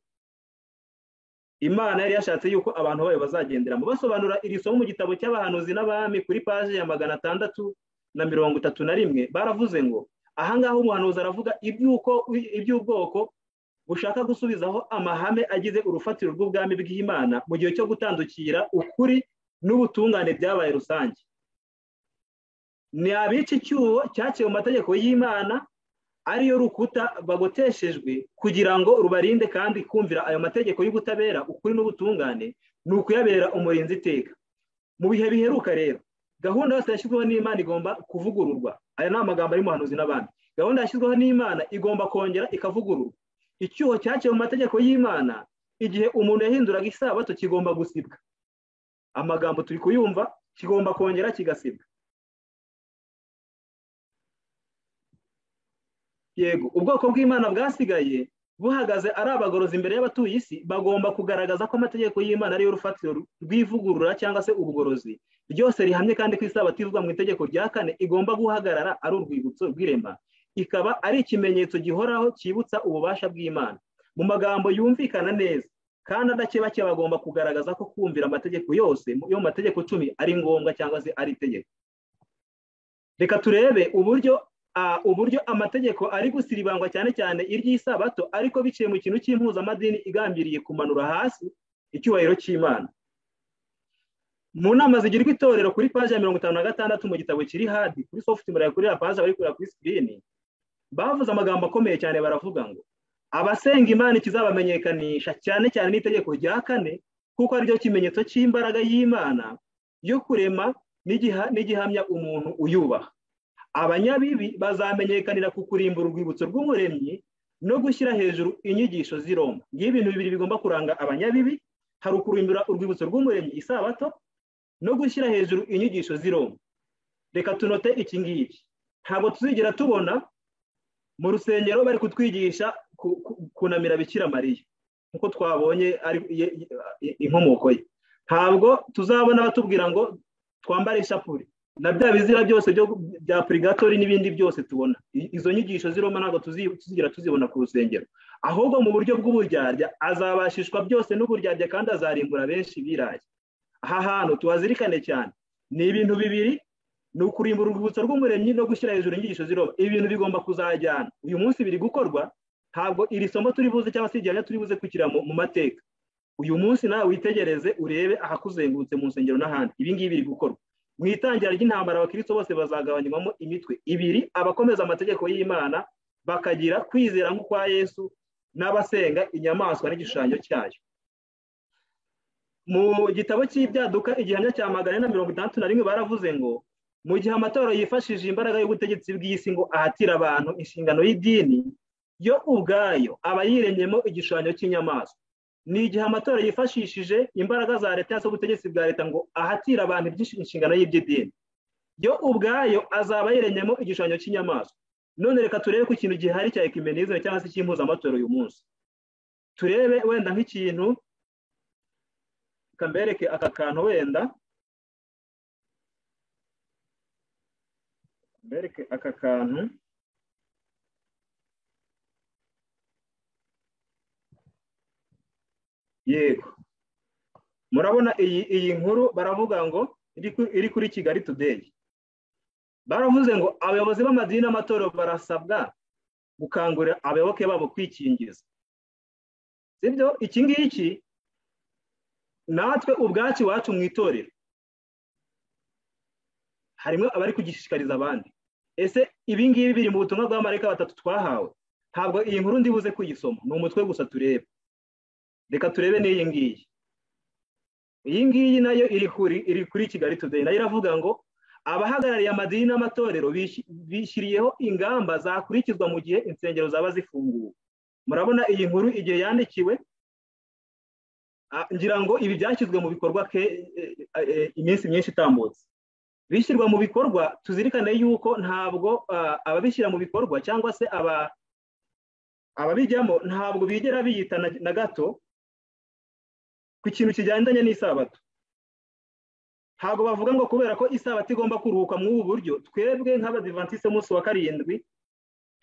Imana yari yashatse yuko abantu bayo bazagenderamo. Basobanura iri somo mu gitabo cy'abahanuzi n'abami kuri paje ya 631 baravuze ngo ahangaho umuhanuzi aravuga iby'ubwoko bushaka gusubizaho amahame agize urufatiro rw'ubwami bw'Imana mu gihe cyo gutandukira ukuri n'ubutungane byabaye rusange. Ni abica icyuho cyaciye mu mategeko y'Imana ariyo rukuta bagoteshejwe kugira ngo rubarinde kandi kumvira ayo mategeko y'ubutabera, ukuri n'ubutungane ni ukuyabera umurinzi iteka. Mu bihe biheruka rero gahunda yose yashyizweho n'Imana igomba kuvugururwa. Aya ni amagambo ari mu bahanuzi n'abandi. Gahunda yashyizweho n'Imana igomba kongera ikavugururwa. Icyuho cyaciye mu mategeko y'Imana igihe umuntu yahinduraga isabato kigomba gusibwa. Amagambo turi kuyumva, kigomba kongera kigasibwa. Yego, ubwoko bw'Imana bwasigaye buhagaze ari abagorozi imbere y'abatuye isi, bagomba kugaragaza ko amategeko y'Imana ariyo rufatiro rw'ivugurura cyangwa se ubugorozi ryose rihamye, kandi ko isabato ivugwa mu itegeko rya 4 igomba guhagarara ari urwibutso rw'irema, ikaba ari ikimenyetso gihoraho cyibutsa ububasha bw'Imana. Mu magambo yumvikana neza kandi adakebake bagomba kugaragaza ko kumvira amategeko yose yo mu mategeko 10 ari ngombwa cyangwa se ari itegeko. Reka turebe uburyo uburyo amategeko ari gusiribangwa cyane cyane iry'isabato ariko biciye mu kintu cy'impuzamadini igambiriye kumanura hasi icyubahiro cy'Imana. Mu nama zigirwa itorero kuri paji ya 56 mu gitabo kiri hadi kuri software kuri ya paji bari kuri screen, bavuze amagambo akomeye cyane, baravuga ngo abasenga Imana ikizabamenyekanisha cyane cyane n'itegeko rya 4 kuko ari ryo kimenyetso cy'imbaraga y'Imana yo kurema n'igihamya umuntu uyubaha. Abanyabibi bazamenyekanira ku kurimbura urwibutso rw'umuremyi no gushyira hejuru inyigisho z'i Roma. Ibintu bibiri bigomba kuranga abanyabibi, hari ukurimbura urwibutso rw'umuremyi isabato no gushyira hejuru inyigisho z'i Roma. Reka tunote iki ngiki, ntabwo tuzigera tubona mu rusengero bari kutwigisha kunamira Bikira Mariya nkuko twabonye ari inkomoko ye. Ntabwo tuzabona batubwira ngo twambare ishapuri na bya bizira byose bya purgatori n'ibindi byose tubona. Izo nyigisho z'i Roma ntabwo tuzigera tuzibona ku rusengero, ahubwo mu buryo bw'uburyarya azabashishwa byose n'uburyarya kandi azarimbura benshi biraye. Aha hantu tuhazirikane cyane, ni ibintu bibiri, ni ukurimbura urwibutso rw'umuremyi no gushyira hejuru inyigisho z'i Roma. Ibintu bigomba kuzajyana. Uyu munsi biri gukorwa, ntabwo iri somo turi buze cyangwa se igihamya turi buze kwikira mu mateka. Uyu munsi nawe witegereze urebe ahakuzengurutse mu nsengero n'ahandi, ibi ngibi biri gukorwa. Mu itangira ry'intambara abakristo bose bazagabanywamo imitwe ibiri, abakomeza amategeko y'Imana bakagira kwizera nk'ukwa Yesu n'abasenga inyamaswa n'igishushanyo cyayo. Mu gitabo cy'ibyaduka igihamya cya 461 baravuze ngo mu gihe amatora yifashishije imbaraga y'ubutegetsi bw'isi ngo ahatira abantu inshingano y'idini, yo ubwayo aba yiremyemo igishushanyo cy'inyamaswa. Ni igihe amatora yifashishije imbaraga za leta cyangwa ubutegetsi bwa leta ngo ahatira abantu inshingano y'iby'idini, yo ubwayo azaba yiremyemo igishushanyo cy'inyamaswa. None reka turebe ku kintu gihari cya ecumenisme cyangwa se cy'impuzamatoro uyu munsi. Turebe wenda nk'ikintu, kambereke aka kantu wenda, kambereke aka kantu. Yego, murabona iyi nkuru baravuga ngo iri kuri Kigali Today. Baravuze ngo abayobozi b'amadini n'amatorero barasabwa gukangurira abayoboke babo kwikingiza. Sibyo? Iki ngiki natwe ubwacu iwacu mu itorero harimo abari kugishishikariza abandi. Ese ibi ngibi biri mu butumwa bwa marayika batatu twahawe? Ntabwo iyi nkuru ndibuze kuyisoma, ni umutwe gusa turebe. Reka turebe n'iyi ngiyi. Iyi ngiyi nayo iri kuri Kigali Today, nayo iravuga ngo abahagarariye amadini n'amatorero bishyiriyeho ingamba zakurikizwa mu gihe insengero zaba zifunguwe. Murabona iyi nkuru igihe yandikiwe, ngira ngo ibi byashyizwe mu bikorwa iminsi myinshi itambutse. Bishyirwa mu bikorwa, tuzirikane yuko ntabwo ababishyira mu bikorwa cyangwa se ababijyamo ntabwo bigera biyita na gato ku kintu kigendanye n'isabato. Ntabwo bavuga ngo kubera ko isabato igomba kuruhuka mu ubu buryo, twebwe nk'abadivantiste umunsi wa 7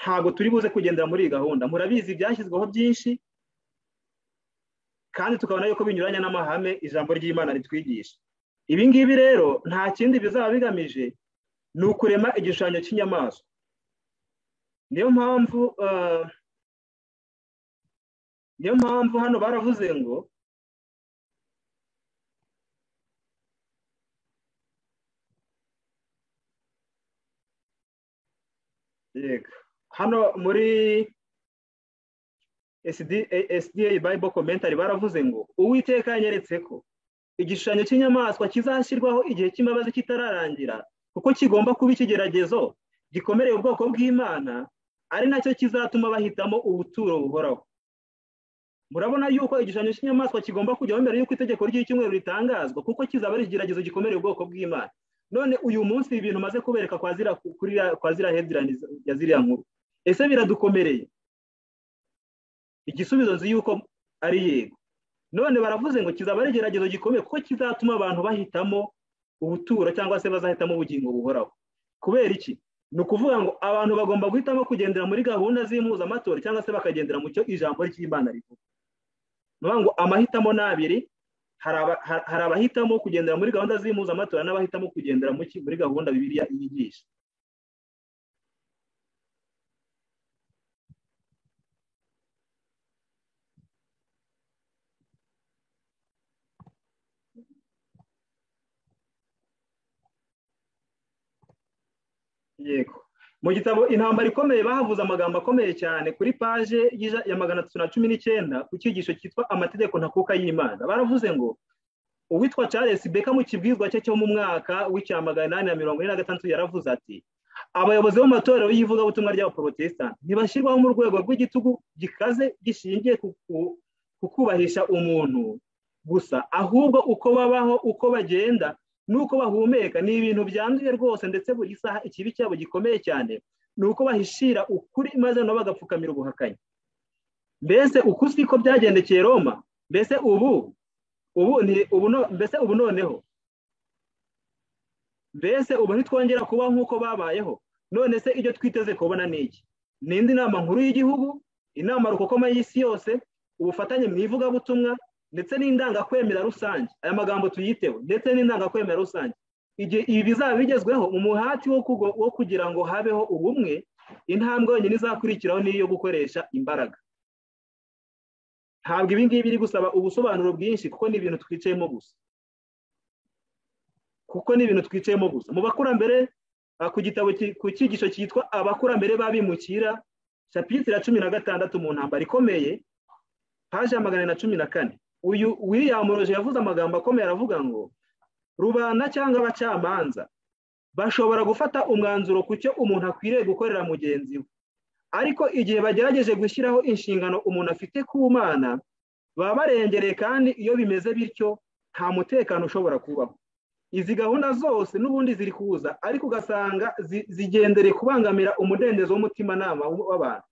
ntabwo turi buze kugendera muri iyi gahunda. Murabizi byashyizweho byinshi kandi tukabona yuko binyuranye n'amahame ijambo ry'Imana ritwigisha. Ibi ngibi rero nta kindi bizaba bigamije, ni ukurema igishushanyo cy'inyamaswa. Niyo mpamvu hano baravuze ngo hano muri SDA Bible Commentary baravuze ngo Uwiteka yanyeretse ko igishushanyo cy'inyamaswa kizashyirwaho igihe cy'imbabazi kitararangira, kuko kigomba kuba ikigeragezo gikomereye ubwoko bw'Imana, ari nacyo kizatuma bahitamo ubuturo buhoraho. Murabona yuko igishushanyo cy'inyamaswa kigomba kujyaho mbere y'uko itegeko ry'icyumweru ritangazwa, kuko kizaba ari ikigeragezo gikomereye ubwoko bw'Imana. None uyu munsi ibintu maze kubereka kwa zira headline ya ziriya nkuru, ese biradukomereye? Igisubizo nzi yuko ari yego. None baravuze ngo kizaba ari igeragezo gikomeye kuko kizatuma abantu bahitamo ubuturo cyangwa se bazahitamo ubugingo buhoraho. Kubera iki? Ni ukuvuga ngo abantu bagomba guhitamo kugendera muri gahunda z'impuzamatoro cyangwa se bakagendera mu cyo ijambo ry'Imana rivuga. Nuvuga ngo amahitamo ni abiri, hari abahitamo kugendera muri gahunda z'impuzamatoro n'abahitamo kugendera muri gahunda Bibiliya yigisha. yego mu gitabo intambara ikomeye bahavuze amagambo akomeye cyane kuri paje ya 319 ku cyigisho cyitwa amategeko ntakuka y'Imana. Baravuze ngo uwitwa Charles Beka mu kibwizwa cye cyo mu mwaka w'846 yaravuze ati abayobozi b'amatorero y'ivugabutumwa ry'abaprotestant ntibashyirwaho mu rwego rw'igitugu gikaze gishingiye ku kubahisha umuntu gusa, ahubwo uko babaho, uko bagenda nuko bahumeka ni ibintu byanduye rwose, ndetse buri saha ikibi cyabo gikomeye cyane nuko bahishira ukuri maze no bagapfukamira ubuhakanyi. Mbese uku siko byagendekeye Roma? Mbese ubu noneho mbese ubu ntitwongera kuba nk'uko babayeho? None se ibyo twiteze kubona ni iki? N'indi nama nkuru y'igihugu, inama rukokoma y'isi yose, ubufatanye mu ivugabutumwa ndetse n'indangakwemera rusange. Aya magambo tuyiteho, ndetse n'indangakwemera rusange. Ibi bizaba bigezweho mu muhati wo kugira ngo habeho ubumwe, intambwe yonyine izakurikiraho niyo gukoresha imbaraga. Ntabwo ibi ngibi biri gusaba ubusobanuro bwinshi, kuko ni ibintu twicayemo gusa. Mu bakurambere ku gitabo ku cyigisho cyitwa abakurambere b'abimukira chapitre 16 mu ntambara ikomeye paje ya 414, uyu William Roger yavuze amagambo akomeye aravuga ngo rubanda cyangwa abacamanza bashobora gufata umwanzuro ku cyo umuntu akwiriye gukorera mugenzi we, ariko igihe bagerageje gushyiraho inshingano umuntu afite ku Mana baba barengereye, kandi iyo bimeze bityo nta mutekano ushobora kubaho. Izi gahunda zose n'ubundi ziri kuza, ariko ugasanga zigendereye kubangamira umudendezo w'umutimanama w'abantu.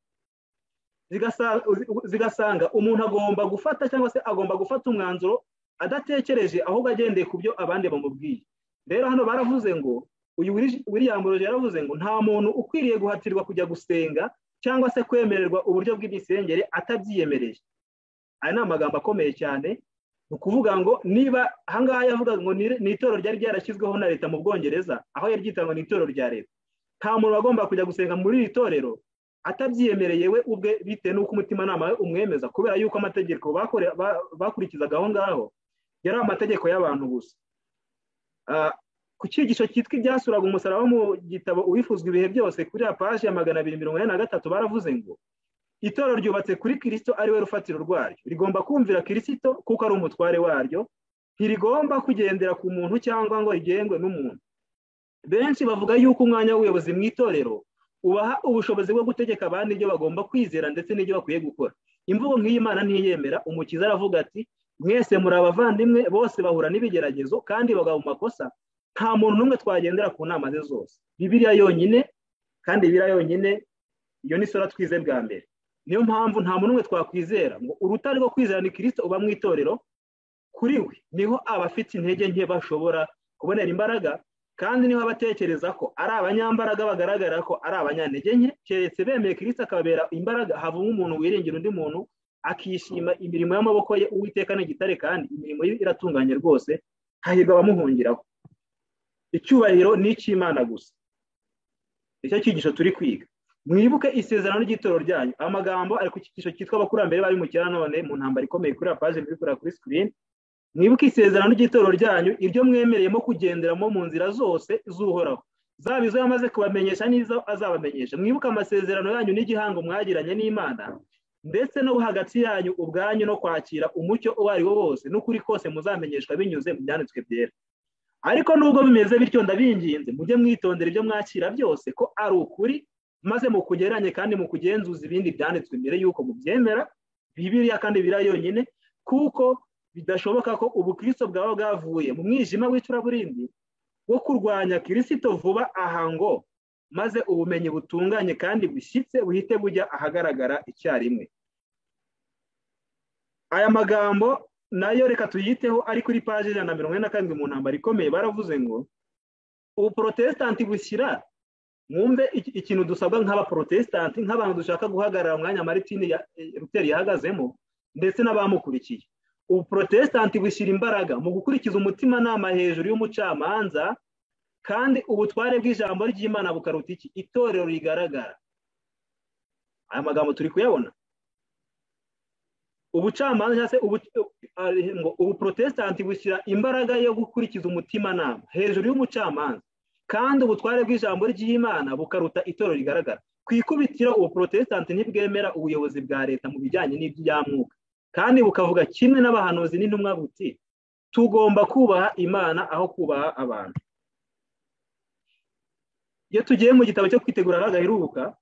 Zigasanga umuntu agomba gufata cyangwa se agomba gufata umwanzuro adatekereje, ahubwo agendeye ku byo abandi bamubwiye. Rero hano baravuze ngo uyu William Roger yaravuze ngo nta muntu ukwiriye guhatirwa kujya gusenga cyangwa se kwemererwa uburyo bw'imisengere atabyiyemereje. Aya ni amagambo akomeye cyane. Ni ukuvuga ngo niba ahangaha yavuga ngo ni itorero ryari ryarashyizweho na leta mu Bwongereza, aho yaryita ngo ni itorero rya leta, nta muntu agomba kujya gusenga muri iri torero atabyiyemereye we ubwe, bitewe n'uko umutimanama we umwemeza, kubera yuko amategeko bakurikizaga aho ngaho yari amategeko y'abantu gusa. Ku cyigisho cyitwa ibyasuraga umusaraba mu gitabo uwifuzwa ibihe byose kuri ya paje ya 243 baravuze ngo itorero ryubatse kuri Kristo ari we rufatiro rwaryo, rigomba kumvira Kristo kuko ari umutware waryo, ntirigomba kugendera ku muntu cyangwa ngo rigengwe n'umuntu. Benshi bavuga yuko umwanya w'ubuyobozi mu itorero ubaha ubushobozi bwo gutegeka abandi ibyo bagomba kwizera ndetse n'ibyo bakwiye gukora. Imvugo nk'iyi Imana ntiyemera. Umukiza aravuga ati mwese muri abavandimwe, bose bahura n'ibigeragezo kandi bagwa mu makosa, nta muntu n'umwe twagendera ku nama ze zose. Bibiliya yonyine, kandi Bibiliya yonyine iyo ni sura twize bwa mbere. Niyo mpamvu nta muntu umwe twakwizera ngo urutare rwo kwizera ni Kristo uba mu itorero. Kuri we niho abafite intege nke bashobora kubonera imbaraga, kandi niho abatekereza ko ari abanyambaraga bagaragara ko ari abanyantege nke. Keretse bemeye Kristo akabera imbaraga, havamo umuntu wiringira undi muntu akishima imirimo y'amaboko ye. Uwiteka ni igitare kandi imirimo ye iratunganye rwose, hahirwa abamuhungiraho. Icyubahiro ni icy'Imana gusa. Icyo cyigisho turi kwiga. Mwibuke isezerano ry'itorero ryanyu. Amagambo ari ku cyigisho cyitwa abakurambere b'abimukira none mu ntambara ikomeye kuri paje bikora kuri screen. Mwibuke isezerano ry'itorero ryanyu, iryo mwemereyemo kugenderamo mu nzira zose z'Uhoraho, zaba izo yamaze kubamenyesha n'izo azabamenyesha. Mwibuke amasezerano yanyu n'igihango mwagiranye n'Imana, ndetse no hagati yanyu ubwanyu, no kwakira umucyo uwo ari wo wose n'ukuri kose muzamenyeshwa binyuze mu byanditswe byera. Ariko nubwo bimeze bityo, ndabinginze mujye mwitondera ibyo mwakira byose ko ari ukuri, maze mukugeranye kandi mukugenzuza ibindi byanditswe mbere yuko mubyemera. Bibiliya kandi Bibiliya yonyine, kuko bidashoboka ko ubukristo bwaba bwavuye mu mwijima w'icuraburindi wo kurwanya Kristo vuba aha ngo maze ubumenyi butunganye kandi bushyitse buhite bujya ahagaragara icyarimwe. Aya magambo nayo reka tuyiteho, ari kuri paje 147 mu ntambara ikomeye. Baravuze ngo ubuprotestanti bushyira, mwumve ikintu dusabwa nk'abaprotestanti, nk'abantu dushaka guhagarara umwanya Martin Luther yahagazemo ndetse n'abamukurikiye. Ubuprotestanti bushyira imbaraga mu gukurikiza umutimanama hejuru y'umucamanza, kandi ubutware bw'ijambo ry'Imana bukaruta iki? Itorero rigaragara. Aya magambo turi kuyabona. Ubucamanza se ubuprotestanti bushyira imbaraga yo gukurikiza umutimanama hejuru y'umucamanza, kandi ubutware bw'ijambo ry'Imana bukaruta itorero rigaragara. Ku ikubitiro ubuprotesitanti ntibwemera ubuyobozi bwa leta mu bijyanye n'iby'amwuka, kandi bukavuga kimwe n'abahanuzi n'intumwa buti tugomba kubaha Imana aho kubaha abantu. Iyo tugiye mu gitabo cyo kwitegura agaheruka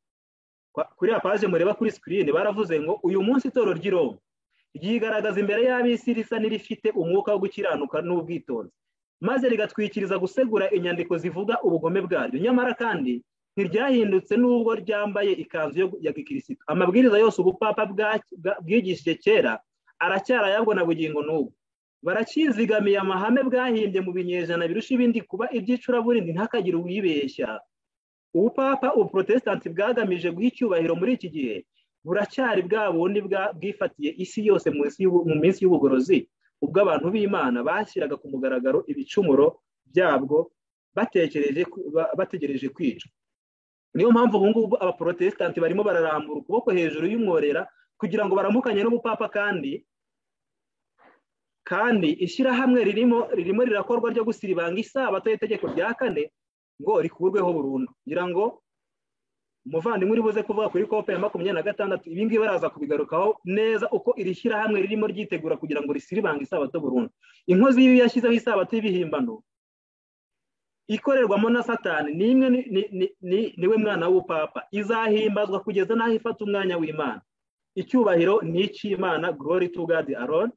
kuri ya paje mureba kuri screen baravuze ngo uyu munsi itorero ry'i Roma ryigaragaza imbere y'ab'isi risa n'irifite umwuka wo gukiranuka n'ubwitonzi, maze rigatwikiriza gusegura inyandiko zivuga ubugome bwaryo, nyamara kandi ntiryahindutse n'ubwo ryambaye ikanzu ya gikristo. Amabwiriza yose ubupapa bwigishije kera aracyarayabwo na bugingo n'ubu. Barakizigamiye amahame bwahimbye mu binyejana birusha ibindi kuba iby'icuraburindi ntihakagire uwibeshya. Ubupapa ubuprotestanti bwagamije guha icyubahiro muri iki gihe buracyari bwa bundi bwifatiye isi yose mu minsi y'ubugorozi, ubwo abantu b'Imana bashyiraga ku mugaragaro ibicumuro byabwo bategereje kwica. Niyo mpamvu ubu ngubu abaprotestanti barimo bararambura ukuboko hejuru y'umworera kugira ngo baramukanye n'ubupapa, kandi ishyirahamwe ririmo rirakorwa ryo gusiribanga isabato y'itegeko rya 4 ngo rikurweho burundu. Ngira ngo umuvandimwe uri buze kuvuga kuri kope ya 26 ibi ngibi baraza kubigarukaho neza uko iri shyirahamwe ririmo ryitegura kugira ngo risiribanga isabato burundu. Inkozi y'ibi yashyizeho isabato y'ibihimbano ikorerwamo na Satani niwe mwana w'ubupapa, izahimbazwa kugeza n'aho ifata umwanya w'Imana. Icyubahiro ni icy'Imana, glory to God alone,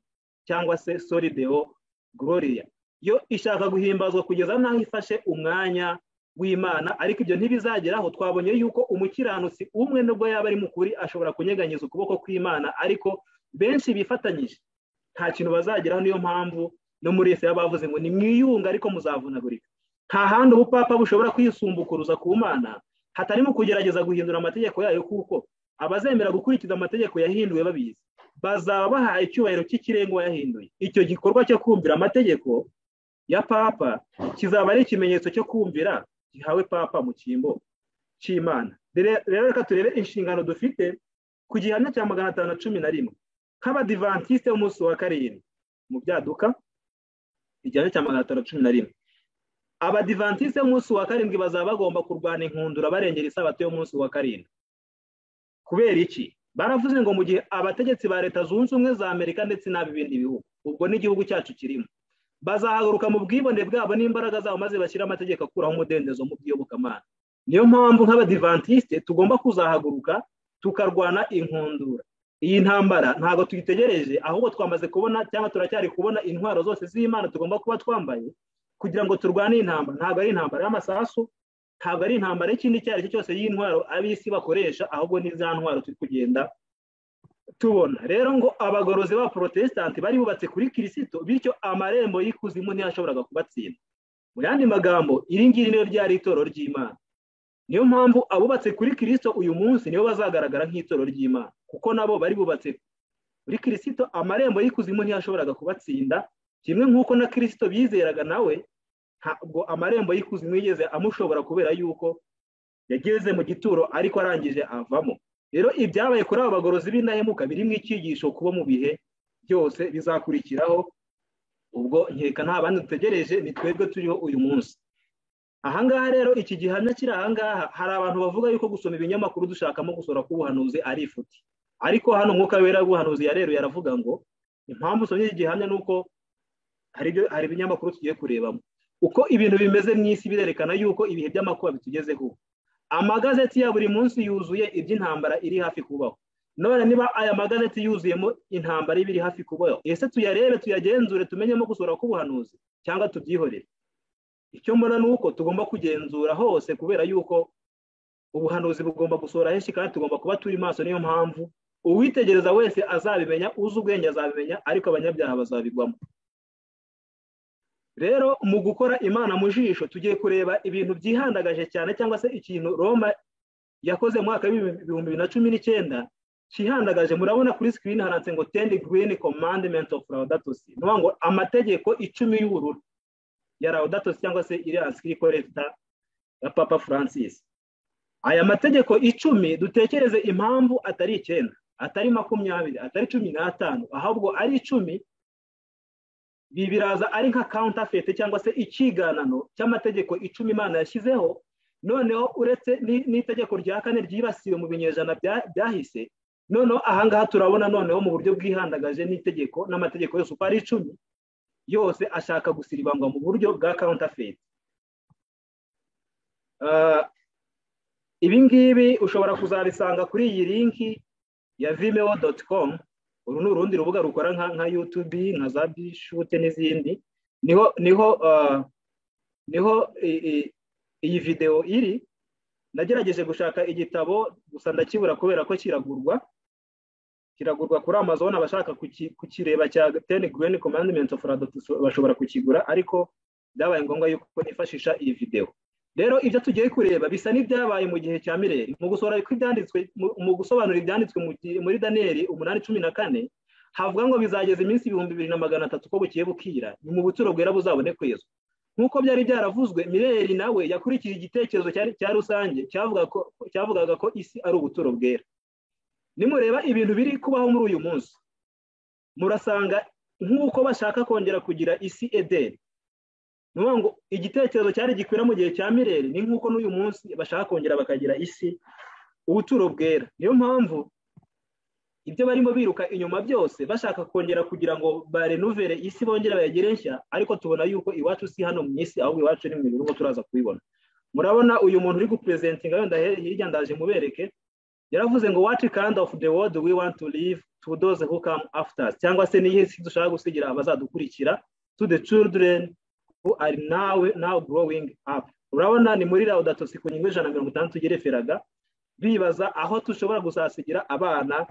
cyangwa se soli deo gloria. Yo ishaka guhimbazwa kugeza n'aho ifashe umwanya w'Imana, ariko ibyo ntibizageraho. Twabonye yuko umukiranutsi umwe nubwo yaba ari mukuri ashobora kunyeganyiza ukuboko kw'Imana, ariko benshi bifatanyije nta kintu bazageraho. Niyo mpamvu no muri Yesu yabavuze ngo ni mwiyunga ariko muzavunagurika. Nta handi ubupapa bushobora kwisumbukuruza ku Mana hatarimo kugerageza guhindura amategeko yayo, kuko abazemera gukurikiza amategeko yahinduwe babizi bazaba bahaye icyubahiro cy'ikirenga yahinduye. Icyo gikorwa cyo kumvira amategeko ya papa kizaba ari ikimenyetso cyo kumvira gihawe papa mu cyimbo cy'Imana. Rero reka turebe inshingano dufite ku gihamya cya 511 nk'abadivantiste b'umunsi wa karindwi mu byaduka. Igihamya cya 511, abadivantiste b'umunsi wa karindwi bazaba bagomba kurwana inkundura barengera isabato y'umunsi wa karindwi. Kubera iki? Baravuze ngo mu gihe abategetsi ba leta zunze ubumwe za Amerika ndetse n'ab'ibindi bihugu, ubwo n'igihugu cyacu kirimo, bazahaguruka mu bwibone bwabo n'imbaraga zabo maze bashyira amategeko akuraho umudendezo mu by'iyobokamana. Niyo mpamvu nk'abadivantiste tugomba kuzahaguruka tukarwana inkundura. Iyi ntambara ntabwo tuyitegereje, ahubwo twamaze kubona cyangwa turacyari kubona intwaro zose z'Imana tugomba kuba twambaye kugira ngo turwane intambara. Ntabwo ari intambara y'amasasu, ntabwo ari intambara y'ikindi icyo ari cyo cyose y'intwaro ab'isi bakoresha, ahubwo ni za ntwaro turi kugenda tubona. Rero ngo abagorozi b'abaprotestanti bari bubatse kuri Kristo, bityo amarembo y'ikuzimu ntiyashoboraga kubatsinda. Mu yandi magambo, iri ngiri niyo ryari itorero ry'Imana. Niyo mpamvu abubatse kuri Kristo uyu munsi nibo bazagaragara nk'itorero ry'Imana, kuko nabo bari bubatse kuri Kristo. Amarembo y'ikuzimu ntiyashoboraga kubatsinda, kimwe nk'uko na Kristo bizeraga nawe ntabwo amarembo y'ikuzimu yigeze amushobora, kubera yuko yageze mu gituro ariko arangije avamo. Rero ibyabaye kuri aba bagorozi b'indahemuka birimo icyigisho kuba mu bihe byose bizakurikiraho. Ubwo nkeka nta bandi dutegereje, ni twebwe turiho uyu munsi. Ahangaha rero iki gihamya kiri ahangaha, hari abantu bavuga yuko gusoma ibinyamakuru dushakamo gusora k'ubuhanuzi ari ifuti, ariko hano umwuka wera w'ubuhanuzi yareruye aravuga ngo impamvu usomye iki gihamya nuko hari ibinyamakuru tugiye kurebamo uko ibintu bimeze mu isi, birerekana yuko ibihe by'amakuba bitugezeho. Amagazeti ya buri munsi yuzuye iby'intambara iri hafi kubaho. None niba aya magazeti yuzuyemo intambara ibiri hafi kubaho, ese tuyarebe tuyagenzure tumenyemo gusora k'ubuhanuzi cyangwa tubyihorere? Icyo mbona nuko tugomba kugenzura hose, kubera yuko ubuhanuzi bugomba gusora henshi kandi tugomba kuba turi maso. Niyo mpamvu uwitegereza wese azabimenya, uzi ubwenge azabimenya, ariko abanyabyaha bazabigwamo. Rero mu gukora Imana mu jisho tugiye kureba ibintu byihandagaje cyane, cyangwa se ikintu Roma yakoze mu mwaka wa 2019 kihandagaje. Murabona kuri screen haranditse ngo 10 green commandment of Laudato Si, no ngo amategeko 10 y'ubururu ya Laudato Si, cyangwa se iriya scripta ya Papa Francis. Aya mategeko 10 dutekereze impamvu atari 9, atari 20, atari 15, ahubwo ari 10 biraza ari nka counterfeit cyangwa se ikiganano cy'amategeko 10 Imana yashyizeho, noneho uretse n'itegeko rya 4 ryibasiwe mu binyejana byahise, noneho ahangaha turabona noneho mu buryo bwihandagaje n'itegeko n'amategeko yose uko ari 10 yose ashaka gusiribangwa mu buryo bwa counterfeit. Ibi ngibi ushobora kuzabisanga kuri iyi linki ya vimeo.com. uru ni urundi rubuga rukora nka YouTube, nka za Bishute n'izindi. Niho iyi video iri. Nagerageje gushaka igitabo gusa ndakibura kubera ko kiragurwa kuri Amazon. Abashaka kukireba cya 10 Grand Commandments of Adoption bashobora kukigura, ariko byabaye ngombwa yuko nifashisha iyi video. Rero ibyo tugiye kureba bisa n'ibyabaye mu gihe cya Mireri. Mu gusobanura ibyanditswe muri Daniel 8:14 havuga ngo bizageza iminsi 2300 ko bukiye bukira mu buturo bwera buzabone kwezwa. Nkuko byari byaravuzwe, Mireri nawe yakurikije igitekerezo cya rusange cyavugaga ko isi ari ubuturo bwera. Nimureba ibintu biri kubaho muri uyu munsi, murasanga nkuko bashaka kongera kugira isi Eden. Ngo igitekerezo cyari gikwira mu gihe cya Mireri ni nkuko n'uyu munsi bashaka kongera bakagira isi ubuturo bwera. Niyo mpamvu ibyo barimo biruka inyuma byose bashaka kongera kugira ngo barenuvere isi bongera bayagire nshya, ariko tubona yuko iwacu si hano mu isi, ahubwo iwacu ni mu birugo turaza kubibona. Murabona uyu muntu uri gupresentinga yenda hirya ndaje mubereke, yaravuze ngo what kind of the world we want to live to those who come after us, cyangwa se nihe si dushaka gusigira abazadukurikira, to the children who are now growing up. Urabona ni muri Laudato Si ku nyingo 160 gereferaga bibaza aho tushobora gusasigira abana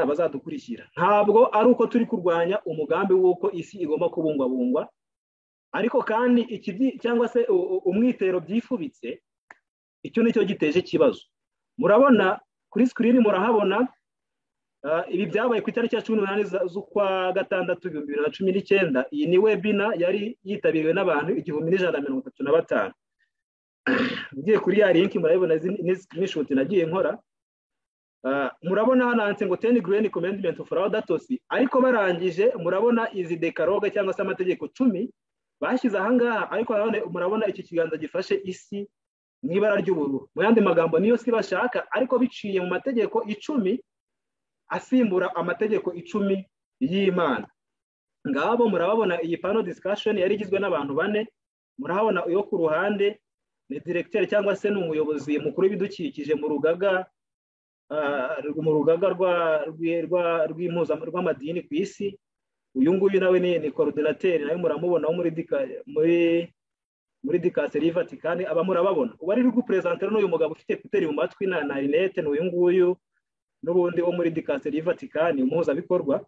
bazadukurikira. Ntabwo ari uko turi kurwanya umugambi w'uko isi igomba kubungwabungwa, ariko kandi iki cyangwa se umwitero byifubitse, icyo nicyo giteje ikibazo. Murabona kuri screen murahabona ibi byabaye ku itariki ya 18 z'ukwa gatandatu 2019. Iyi ni webinar yari yitabiriwe n'abantu 1135. Ugiye kuri ya link murabona ni screenshot nagiye nkora. Murabona hananditse ngo 10 Grand Commandments of Laudato Si, ariko barangije murabona izi decalogue cyangwa se amategeko 10 bashyize ahangaha, ariko murabona iki kiganza gifashe isi mw'ibara ry'ubururu. Mu yandi magambo niyo si bashaka, ariko biciye mu mategeko 10 asimbura amategeko 10 y'Imana. Ngabo murababona iyi panel discussion yari igizwe n'abantu 4. Murahabona uyo ku ruhande ni directeur cyangwa se n'umuyobozi mukuru w'ibidukikije mu rugaga rw'amadini ku isi. Uyu nguyu nawe ni coordinateur, nawe muramubona wo muri Dicasserie Vatican. Aba murababona uwari uri gupresenter n'uyu mugabo ufite kuteri mu matwi na rinete, n'uyu nguyu n'ubundi wo muri Dicasserie Vatican umuhuzabikorwa,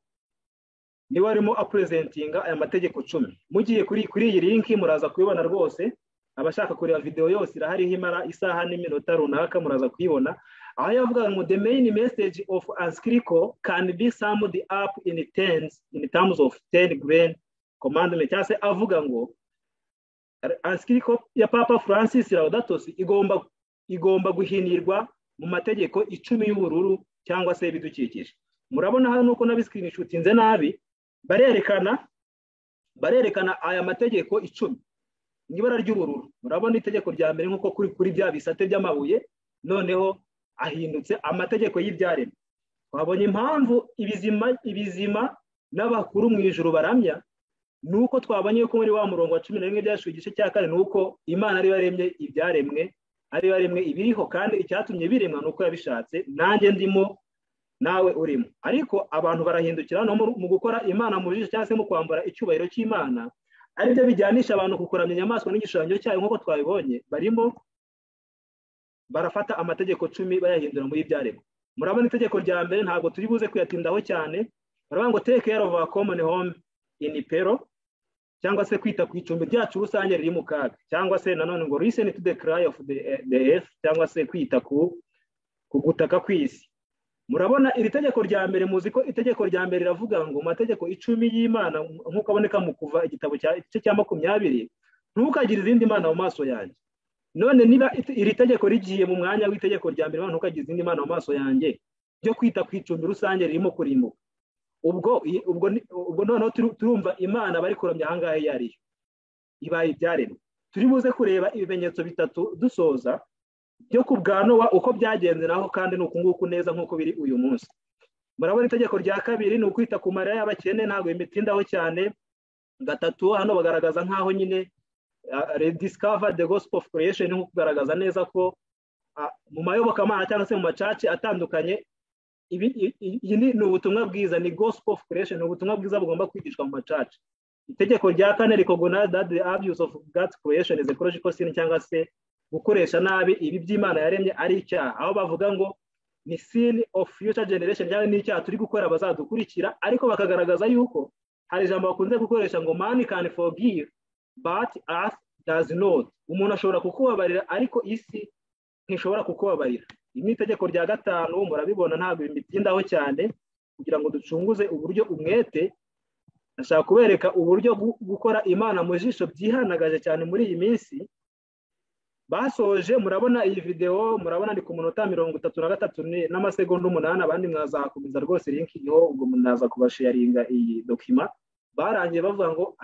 ni warimo apresentinga aya mategeko 10. Mugiye kuri iyi link muraza kubibona rwose. Abashaka kureba video yose irahari himara isaha n'iminota runaka muraza kuyibona. Aho yavuga ngo the main message of encyclical can be summed up in terms of 10 Grand Commandments. Cyase avuga ngo encyclical ya Papa Francis Laudato Si igomba guhinirwa mu mategeko 10 y'ubururu cyangwa se bidukikije. Murabona hano uko nabiscreenshotinze nabi, barerekana aya mategeko 10 n'ibara ry'ubururu. Murabona itegeko rya mbere nkuko kuri bya bisate by'amabuye, noneho ahindutse amategeko y'ibyaremwe. Twabonye impamvu ibizima n'abakuru mu ijuru baramya, nuko twabonye ko muri wa murongo wa 11 byashu igice cya 4 nuko Imana ari yaremye ibyaremwe, ari yaremwe ibiriho, kandi icyatumye biremwa nuko yabishatse, nanjye ndimo nawe urimo. Ariko abantu barahindukira no mu gukora Imana mu jisho cyangwa se mu kwambara icyubahiro cy'Imana, ari byo bijyanisha abantu kukuramya inyamaswa n'igishushanyo cyayo nkuko twabibonye. Barimo barafata amategeko 10 bayahindura muri ibyaremwe. Murabona itegeko rya mbere ntabwo turi buze kuyatindaho cyane. Baravuga ngo take care of our common home in peril, cyangwa se kwita ku icumbi ryacu rusange riri mu kaga, cyangwa se nanone ngo listen to the cry of the earth, cyangwa se kwita ku gutaka kw'isi. Murabona iri tegeko rya mbere, muzi ko itegeko rya mbere riravuga ngo amategeko 10 y'Imana nkuko aboneka mu kuva igitabo cya 20, ntukagire izindi mana mu maso yanjye. None niba iri tegeko rigiye mu mwanya w'itegeko rya mbere, ntukagire izindi mana mu maso yanjye, byo kwita ku icumbi rusange ririmo kurimbuka, ubwo noneho turumva imana bari kuramya ahangaha iyo ariyo ibaye ibyaremwe. turi buze kureba ibimenyetso bitatu dusoza byo ku bwa Nowa uko byagenze naho kandi ni uku nguku neza nk'uko biri uyu munsi. Murabona itegeko rya kabiri ni ukwita ku marira y'abakene, ntabwo bitindaho cyane. Gatatu hano bagaragaza nk'aho nyine rediscover the gospel of creation, nko kugaragaza neza ko mu mayobokamana cyangwa se mu macaci atandukanye iyi ni ubutumwa bwiza, ni gospel of creation, ubutumwa bwiza bugomba kwigishwa mu macaci. Itegeko rya kane recognize that the abuse of God's creation is ecological sin, cyangwa se gukoresha nabi ibi by'Imana yaremye ari icyaha, aho bavuga ngo ni sin of future generation, cyangwa ni icyaha turi gukora abazadukurikira, ariko bakagaragaza yuko hari ijambo bakunze gukoresha ngo man can forgive but earth does not. Umuntu ashobora kukubabarira ariko isi ntishobora kukubabarira. Ni itegeko rya gatanu, murabibona ntabwo bitindaho cyane kugira ngo ducunguze uburyo umwete. Nashaka kubereka uburyo gukora Imana mu jisho byihanagaje cyane muri iyi minsi. Basoje, murabona iyi video, murabona ndi ku munota 33 n'amasegonda 8, abandi mwazakomeza rwose link iriho, ubwo munaza kubasharinga iyi document. Barangiye bavuga ngo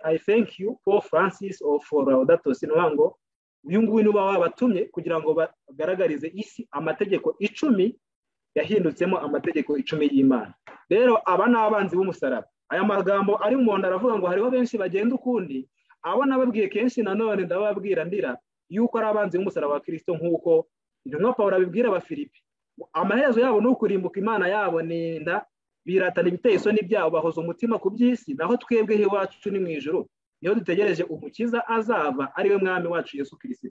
I thank you for Francis or for Laudato Si, ngo uyu nguyu nuba wabatumye kugira ngo bagaragarize isi amategeko 10 yahindutsemo amategeko 10 y'Imana. Rero aba n'abanzi b'umusaraba. Aya magambo ari mu nda aravuga ngo hariho benshi bagenda ukundi, abo nababwiye kenshi nanone ndababwira ndira yuko ari abanzi b'umusaraba wa Kristo, nk'uko intumwa Pawulo abibwira Abafilipi. Amaherezo yabo ni ukurimbuka, Imana yabo ninda, biratana ibiteye isoni byabo, bahoza umutima ku by'isi, naho twebwe iwacu ni mu ijuru niyo dutegereje umukiza azava, ariwe mwami wacu Yesu Kristo.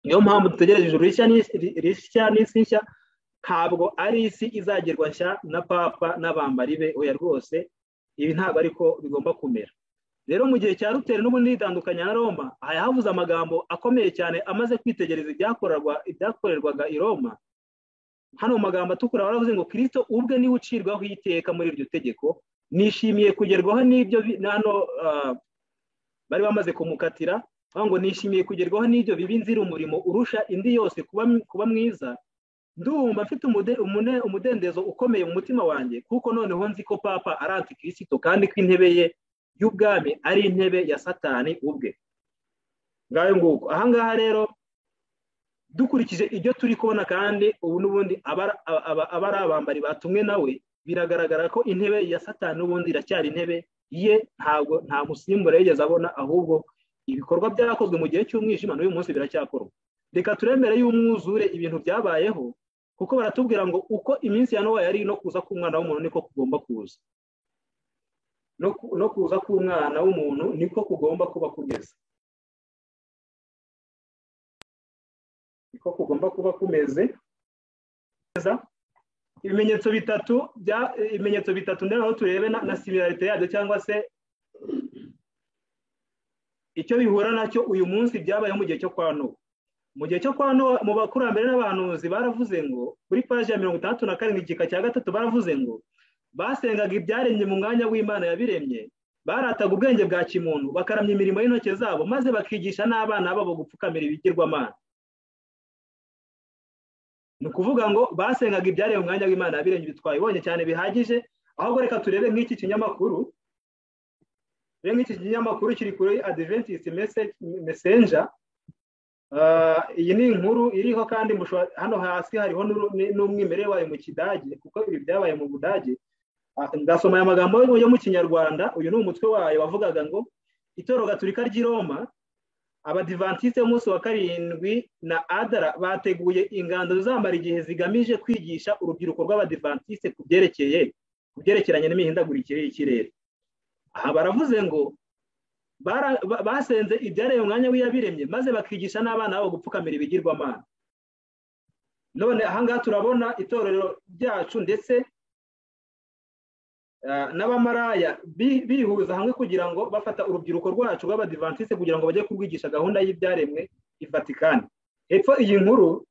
Niyo mpamvu dutegereje ijuru rishya n'isi nshya, ntabwo ari isi izagerwa nshya na papa n'abambari be, oya rwose ibi ntabwo ariko bigomba kumera. Rero mu gihe cya Luteri n'ubundi itandukanya na Roma, havuze amagambo akomeye cyane amaze kwitegereza ibyakorerwaga i Roma. Hano mu magambo atukura baravuze ngo Kristo ubwe niwe ucirwaho iteka muri iryo tegeko, nishimiye kugerwaho n'ibyo hano bari bamaze kumukatira, ngo nishimiye kugerwaho n'ibyo bibi nzira umurimo urusha indi yose kuba mwiza. Ndumva mfite umudendezo ukomeye mu mutima wanjye, kuko noneho nzi ko papa ari antikristo, kandi ko intebe ye y'ubwami ari intebe ya Satani ubwe. Ngayo nguko ahangaha rero dukurikije ibyo turi kubona, kandi ubu n'ubundi abari abambari batumwe nawe, biragaragara ko intebe ya Satani n'ubundi iracyari intebe ye, nta musimbura yigeze abona, ahubwo ibikorwa byakozwe mu gihe cy'umwijima n'uyu munsi biracyakorwa. Reka turemere y'umwuzure ibintu byabayeho, kuko baratubwira ngo uko iminsi ya Nowa yari no kuza k'umwana w'umuntu niko kugomba kuza, no kuza k'umwana w'umuntu niko kugomba kuba kumeze, niko kugomba kuba kumeze. Ibimenyetso bitatu ndetse aho turebe na similarite yabyo, cyangwa se icyo bihura nacyo uyu munsi byabayeho mu gihe cyo kwa Nowa. Mu gihe cyo kwa Nowa, mu bakurambere n'abahanuzi baravuze ngo kuri paji ya 67 igika cya 3 baravuze ngo basengaga ibyaremye mu mwanya w'Imana yabiremye, barataga ubwenge bwa kimuntu, bakaramya imirimo y'intoke zabo, maze bakigisha n'abana babo gupfukamira ibigirwamana. Ni ukuvuga ngo basengaga ibyaremye mu mwanya w'Imana yabiremye. Bitwayibonye cyane bihagije, ahubwo reka turebe nk'iki kinyamakuru. Nk'iki kinyamakuru kiri kuri Adventist Messenger. Iyi ni inkuru iriho, kandi hano hasi hariho n'umwimerere wayo mu Kidage, kuko ibi byabaye mu Budage. Ndasoma aya magambo yo mu Kinyarwanda. Uyu ni umutwe wayo, bavugaga ngo Itorero Gatolika ry'i Roma, Abadivantiste b'umunsi wa karindwi na Adara bateguye ingando zizamara igihe zigamije kwigisha urubyiruko rw'Abadivantiste ku byerekeranye n'imihindagurikire y'ikirere. Aha baravuze ngo basenze ibyaremye mu mwanya w'iyabiremye, maze bakigisha n'abana babo gupfukamira ibigirwamana. None ahangaha turabona itorero ryacu ndetse n'abamaraya bihuza hamwe kugira ngo bafata urubyiruko rwacu rw'Abadivantiste kugira ngo bajye kurwigisha gahunda y'ibyaremwe i Vatikani. Hepfo iyi nkuru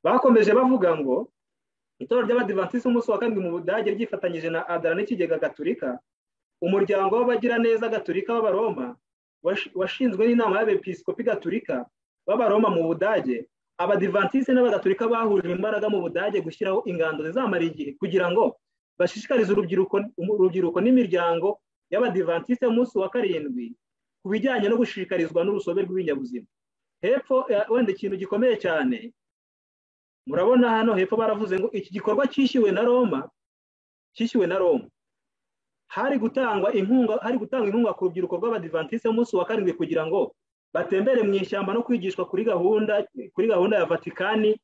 bakomeje bavuga ngo itorero ry'Abadivantiste umunsi wa karindwi mu Budage ryifatanyije na Adara n'ikigega Gatolika, umuryango w'abagiraneza Gatolika b'Abaroma washinzwe n'inama y'Abepiskopi Gatolika b'Abaroma mu Budage. Abadivantiste n'Abagatolika bahuje imbaraga mu Budage gushyiraho ingando zizamara igihe kugira ngo bashishikariza urubyiruko n'imiryango y'abadivantisite y'umunsi wa karindwi ku bijyanye no gushishikarizwa n'urusobe rw'ibinyabuzima. Hepfo wenda ikintu gikomeye cyane murabona hano hepfo baravuze ngo iki gikorwa cyishyuwe na Roma hari gutangwa inkunga ku rubyiruko rw'abadivantisite y'umunsi wa karindwi kugira ngo batembere mu ishyamba no kwigishwa kuri gahunda ya Vatikani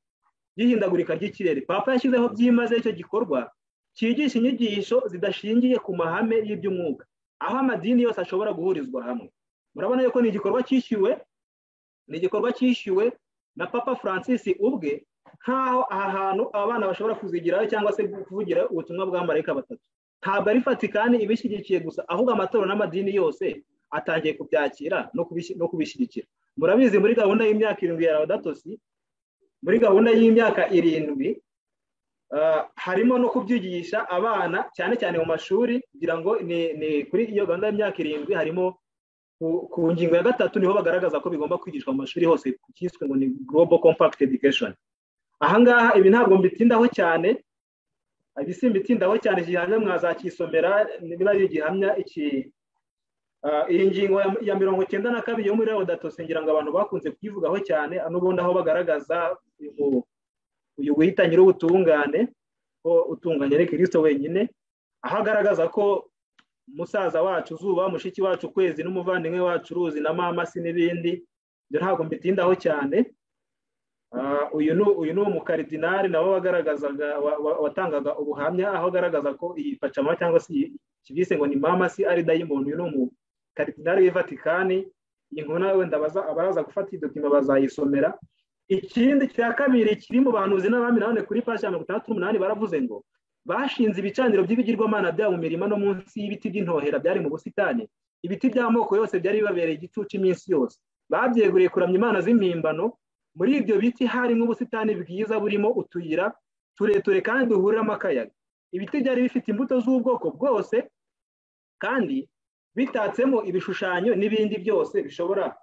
y'ihindagurika ry'ikirere. Papa yashyizeho byimaze icyo gikorwa cyigisha inyigisho zidashingiye ku mahame y'iby'umwuka, aho amadini yose ashobora guhurizwa hamwe. Murabona yuko ni igikorwa cyishyuwe na Papa Francis ubwe, nk'aho aha hantu abana bashobora kuzigiraho cyangwa se kuvugira ubutumwa bwa marayika batatu. Ntabwo ari Vatikani ibishyigikiye gusa, ahubwo amatorero n'amadini yose atangiye kubyakira no kubishyigikira. Murabizi muri gahunda y'imyaka 7 ya Laudato Si, muri gahunda y'imyaka 7 harimo no kubyigisha abana cyane cyane mu mashuri, kugira ngo ni kuri iyo gahunda y'imyaka 7 harimo ku ngingo ya 3 niho bagaragaza ko bigomba kwigishwa mu mashuri hose, cyiswe ngo ni Global Compact Education. Ahangaha ibi ntabwo mbitindaho cyane, ibisimbitindaho cyane gihamya mwazakisomera niba ari gihamya iki. Iyi ngingo ya 92 yo muri Laudato Si ngira ngo abantu bakunze kuyivugaho cyane, n'ubundi aho bagaragaza uyu guhita nyir'ubutungane ko utunganye ari Kristo wenyine, aho agaragaza ko musaza wacu Zuba, mushiki wacu Kwezi, n'umuvandimwe wacu Ruzi na Mama Si n'ibindi, byo ntabwo mbitindaho cyane. Uyu ni umukaridinari nawe watangaga ubuhamya, aho agaragaza ko iyi pacama cyangwa se kibise ngo ni Mama Si ari dayimoni. Uyu ni umukaridinari w'i Vatikani. Iyi nkuna wenda abaraza gufata idokima bazayisomera. Ikindi cya kabiri kiri mu bahanuzi n'abami none kuri paji ya 68 baravuze ngo bashinze ibicaniro by'ibigirwamana byabo mu mirima no munsi y'ibiti by'intohera byari mu busitani. Ibiti by'amoko yose byari bibabereye igicucu iminsi yose. Babyeguriye kuramya imana z'impimbano. Muri ibyo biti harimo ubusitani bwiza burimo utuyira tureture kandi duhuriramo akayaga. Ibiti byari bifite imbuto z'ubwoko bwose kandi bitatsemo ibishushanyo n'ibindi byose bishobora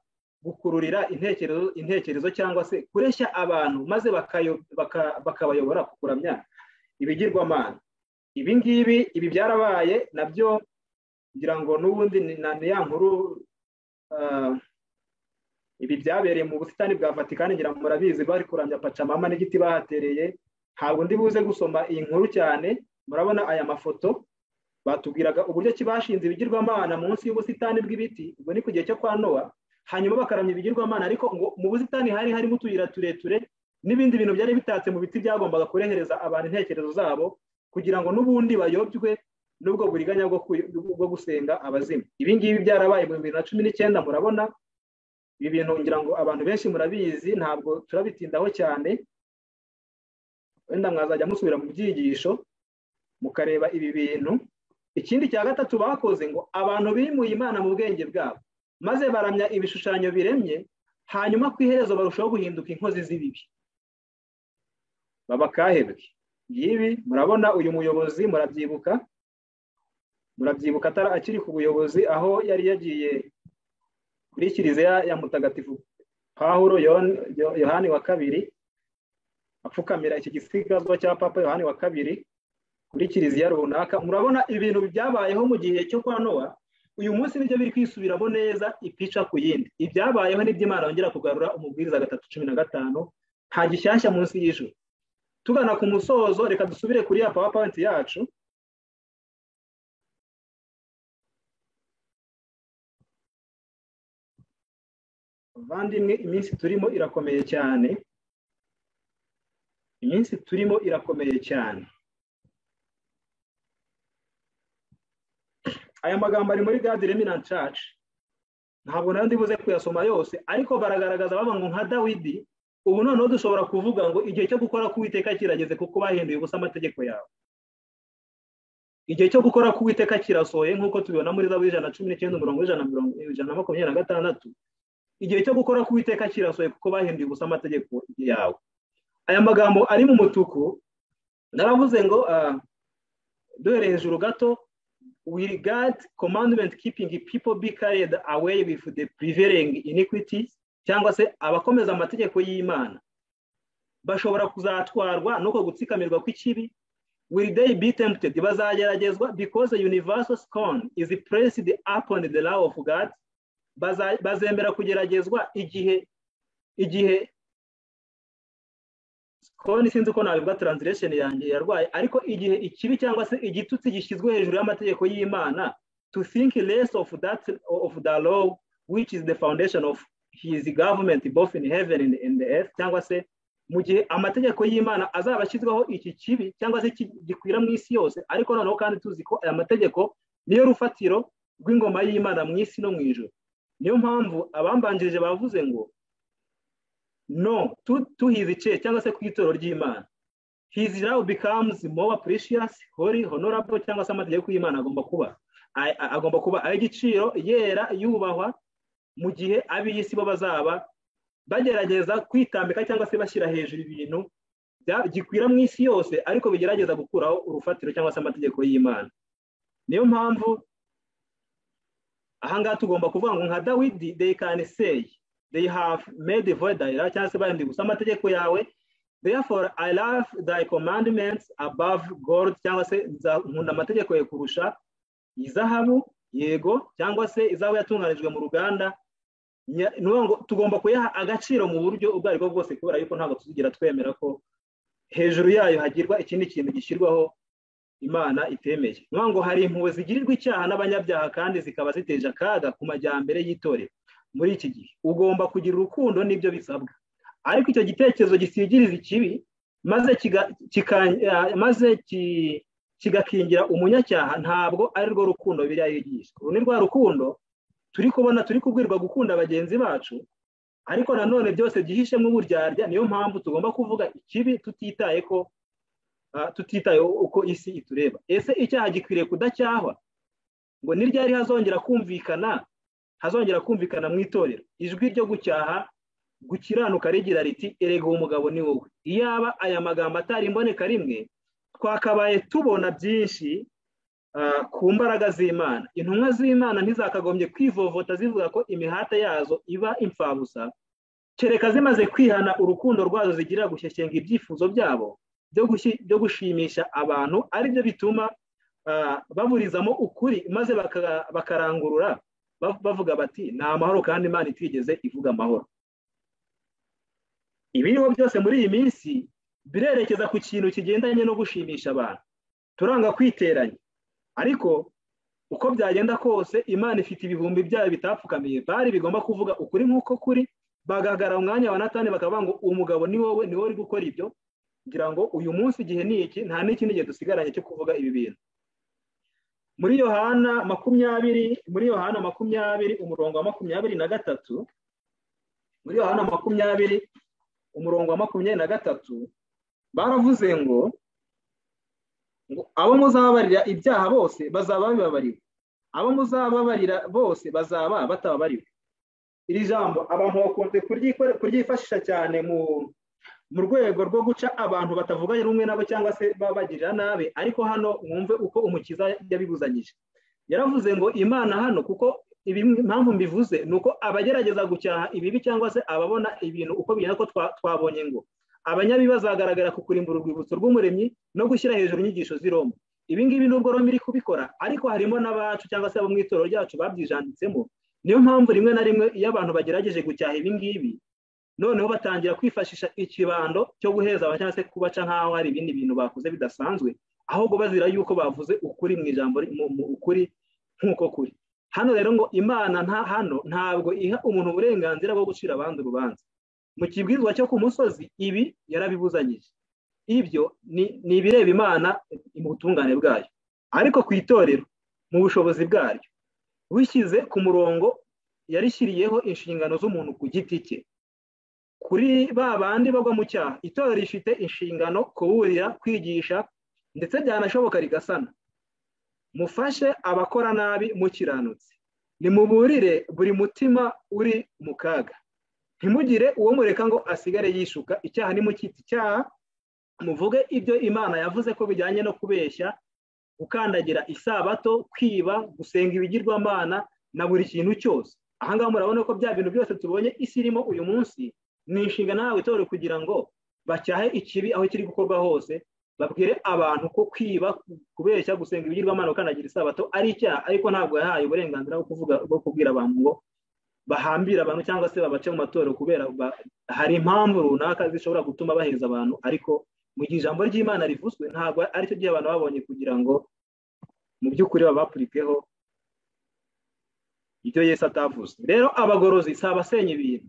gukururira intekerezo cyangwa se kureshya abantu, maze bakabayobora kukuramya ibigirwamana. Ibi byarabaye nabyo ngira ngo n'ubundi ni ya nkuru. Ibi byabereye mu busitani bwa Vatikani, ngira murabizi bari kuramya Pachamama n'igiti bahatereye. Ntabwo ndi buze gusoma iyi nkuru cyane, murabona aya mafoto batubwiraga uburyo kibashinze ibigirwamana munsi y'ubusitani bw'ibiti. Ubwo ni ku gihe cyo kwa Nowa, hanyuma bakaramya ibigirwamana, ariko ngo mu busitani harimo utuyira tureture n'ibindi bintu byari bitatse mu biti byagombaga kurehereza abantu intekerezo zabo kugira ngo n'ubundi bayobywe n'ubwo buriganya bwo gusenga abazimu. Ibi ngibi byarabaye mu 2019. Murabona ibi bintu ngira ngo abantu benshi murabizi, ntabwo turabitindaho cyane. Wenda mwazajya musubira mu byigisho mukareba ibi bintu. Ikindi cya gatatu bakoze ngo abantu bimuye Imana mu bwenge bwabo, maze baramya ibishushanyo biremye, hanyuma ku iherezo barushaho guhinduka inkozi z'ibibi, babakahebwe. Ngibi murabona uyu muyobozi, murabyibuka akiri ku buyobozi, aho yari yagiye kuri kiliziya ya Mutagatifu Pawulo Yohani wa kabiri, apfukamira iki gisigazwa cya Papa Yohani wa kabiri kuri kiliziya runaka. Murabona ibintu byabayeho mu gihe cyo kwa Nowa, uyu munsi nibyo biri kwisubiramo neza ipica ku yindi. Ibyabayeho nibyo Imana yongera kugarura umubwiriza 3:15, nta gishyashya munsi y'ijuru. Tugana ku musozo, reka dusubire kuri ya PowerPoint yacu. Vandimwe, iminsi turimo irakomeye cyane. Aya magambo ari muri God Remnant Church, ntabwo nandi buze kuyasoma yose, ariko baragaragaza baba ngo nka Dawidi, ubu noneho dushobora kuvuga ngo igihe cyo gukora k'Uwiteka kirageze kuko bahinduye ubusa amategeko yawe. Igihe cyo gukora k'Uwiteka kirasohoye nk'uko tubibona muri Zaburi 119:126. Igihe cyo gukora k'Uwiteka kirasohoye kuko bahinduye ubusa amategeko yawe. Aya magambo ari mu mutuku naravuze ngo duhereye hejuru gato, will God commandment keeping people be carried away with the prevailing iniquity, cyangwa se abakomeza amategeko y'Imana bashobora kuzatwarwa nuko gutsikamirwa kw'ikibi will they be tempted? Bazageragezwa because the universal scorn is placed upon the law of God. Bazemera kugeragezwa igihe scorn sinzi uko nabivuga translation yanjye yarwaye, ariko igihe ikibi cyangwa se igitutsi gishyizwe hejuru y'amategeko y'Imana, to think less of the law which is the foundation of his government both in heaven and in the earth, cyangwa se mu gihe amategeko y'Imana azaba ashyizweho iki kibi cyangwa se gikwira mu isi yose, ariko noneho kandi tuzi ko aya mategeko niyo rufatiro rw'ingoma y'Imana mu isi no mu ijuru. Niyo mpamvu abambanjirije bavuze ngo no to his church cyangwa se ku itorero ry'Imana, his law becomes more precious, holy, honorable, cyangwa se amategeko y'Imana agomba kuba ay'igiciro, yera, yubahwa, mu gihe ab'isi bo bazaba bagerageza kwitambika cyangwa se bashyira hejuru ibintu gikwira mu isi yose, ariko bigerageza gukuraho urufatiro cyangwa se amategeko y'Imana. Niyo mpamvu ahangaha tugomba kuvuga ngo nka Dawidi, they can say they have made void thy law, cyangwa se bahinduye gusa amategeko yawe, therefore I love thy commandments above gold, cyangwa se nkunda amategeko yawe kurusha izahabu, yego, cyangwa se izahabu yatunganijwe mu ruganda. Ngo tugomba kuyaha agaciro mu buryo ubwo aribwo bwose, kubera yuko ntabwo tuzigira twemera ko hejuru yayo hagirwa ikindi kintu gishyirwaho Imana itemeye. Ngo hari impuhwe zigirirwa icyaha n'abanyabyaha kandi zikaba ziteje akaga ku majyambere y'itorero. Muri iki gihe ugomba kugira urukundo n'ibyo bisabwa, ariko icyo gitekerezo gisigiriza ikibi maze kigakingira umunyacyaha, ntabwo ari rwo rukundo Bibiliya yigisha. Uru ni rwa rukundo turi kubwirwa gukunda bagenzi bacu, ariko nanone byose byihishemo uburyarya. Niyo mpamvu tugomba kuvuga ikibi tutitaye uko isi itureba. Ese icyaha gikwiriye kudacyahwa? Ngo ni ryari hazongera kumvikana mu itorero ijwi ryo gucyaha gukiranuka rigira riti erega umugabo ni wowe? Iyaba aya magambo atari imboneka rimwe, twakabaye tubona byinshi ku mbaraga z'Imana. Intumwa z'Imana ntizakagombye kwivovota zivuga ko imihata yazo iba imfabusa, kereka zimaze kwihana urukundo rwazo zigira gushyeshyenga ibyifuzo byabo byo gushimisha abantu, ari byo bituma baburizamo ukuri maze bakarangurura bavuga bati ni amahoro, kandi Imana itigeze ivuga amahoro. Ibiriho byose muri iyi minsi birerekeza ku kintu kigendanye no gushimisha abantu. Turanga kwiteranya, ariko uko byagenda kose Imana ifite ibihumbi byayo bitapfukamiye, bari bigomba kuvuga ukuri nk'uko kuri, bagahagarara umwanya wa Natani bakavuga ngo umugabo ni wowe uri gukora ibyo. Ngira ngo uyu munsi igihe ni iki, nta n'ikindi gihe dusigaranye cyo kuvuga ibi bintu. Muri Yohana 20 umurongo wa 23, muri Yohana 20 umurongo wa 23 baravuze ngo abo muzababarira ibyaha bose bazaba bibabariwe, abo muzababarira bose bazaba batababariwe. Iri jambo abantu bakunze kuryifashisha cyane mu rwego rwo guca abantu batavuganye rumwe nabo cyangwa se babagirira nabi, ariko hano mwumve uko Umukiza yabibuzanyije. Yaravuze ngo Imana hano, kuko impamvu mbivuze ni uko abagerageza gucyaha ibibi cyangwa se ababona ibintu uko bigenda, ko twabonye ngo abanyabi bazagaragara ku kurimbura urwibutso rw'Umuremyi no gushyira hejuru inyigisho z'i Roma. Ibi ngibi nubwo Roma iri kubikora, ariko harimo n'abacu cyangwa se abo mu itorero ryacu babyijanditsemo. Niyo mpamvu rimwe na rimwe iyo abantu bagerageje gucyaha ibi ngibi, noneho batangira kwifashisha ikibando cyo guheza abantu cyangwa se kubaca nk'aho hari ibindi bintu bakoze bidasanzwe, ahubwo bazira yuko bavuze ukuri mu ijambo, ukuri nk'uko kuri. Hano rero ngo Imana ntabwo iha umuntu uburenganzira bwo gucira abandi urubanza. Mu kibwirizwa cyo ku musozi ibi yarabibuzanyije. Ibyo ni ibireba Imana mu butungane bwayo, ariko ku itorero mu bushobozi bwaryo wishyize ku murongo yarishyiriyeho inshingano z'umuntu ku giti cye. Kuri ba bandi bagwa mu cyaha, itorero rifite inshingano kuburira, kwigisha, ndetse byanashoboka rigasana. Mufashe abakora nabi mukiranutse, nimuburire buri mutima uri mu kaga. Ntimugire uwo mureka ngo asigare yishuka. Icyaha nimukita icyaha, muvuge ibyo Imana yavuze ko bijyanye no kubeshya, gukandagira isabato, kwiba, gusenga ibigirwamana na buri kintu cyose. Ahangaha murabona ko bya bintu byose tubonye isi irimo uyu munsi ni inshingano yawe itorero kugira ngo bacyahe ikibi aho kiri gukorwa hose, babwire abantu ko kwiba, kubeshya, gusenga ibigirwamana, ukanagira isabato ari icyaha, ariko ntabwo yahaye uburenganzira bwo kubwira abantu ngo bahambire abantu cyangwa se babace mu matorero, kubera hari impamvu runaka zishobora gutuma baheza abantu. Ariko mu gihe ijambo ry'Imana rivuzwe, ntabwo aricyo gihe abantu babonye kugira ngo mu by'ukuri babapurikeho ibyo Yesu atavuze. Rero abagorozi si abasenya ibintu.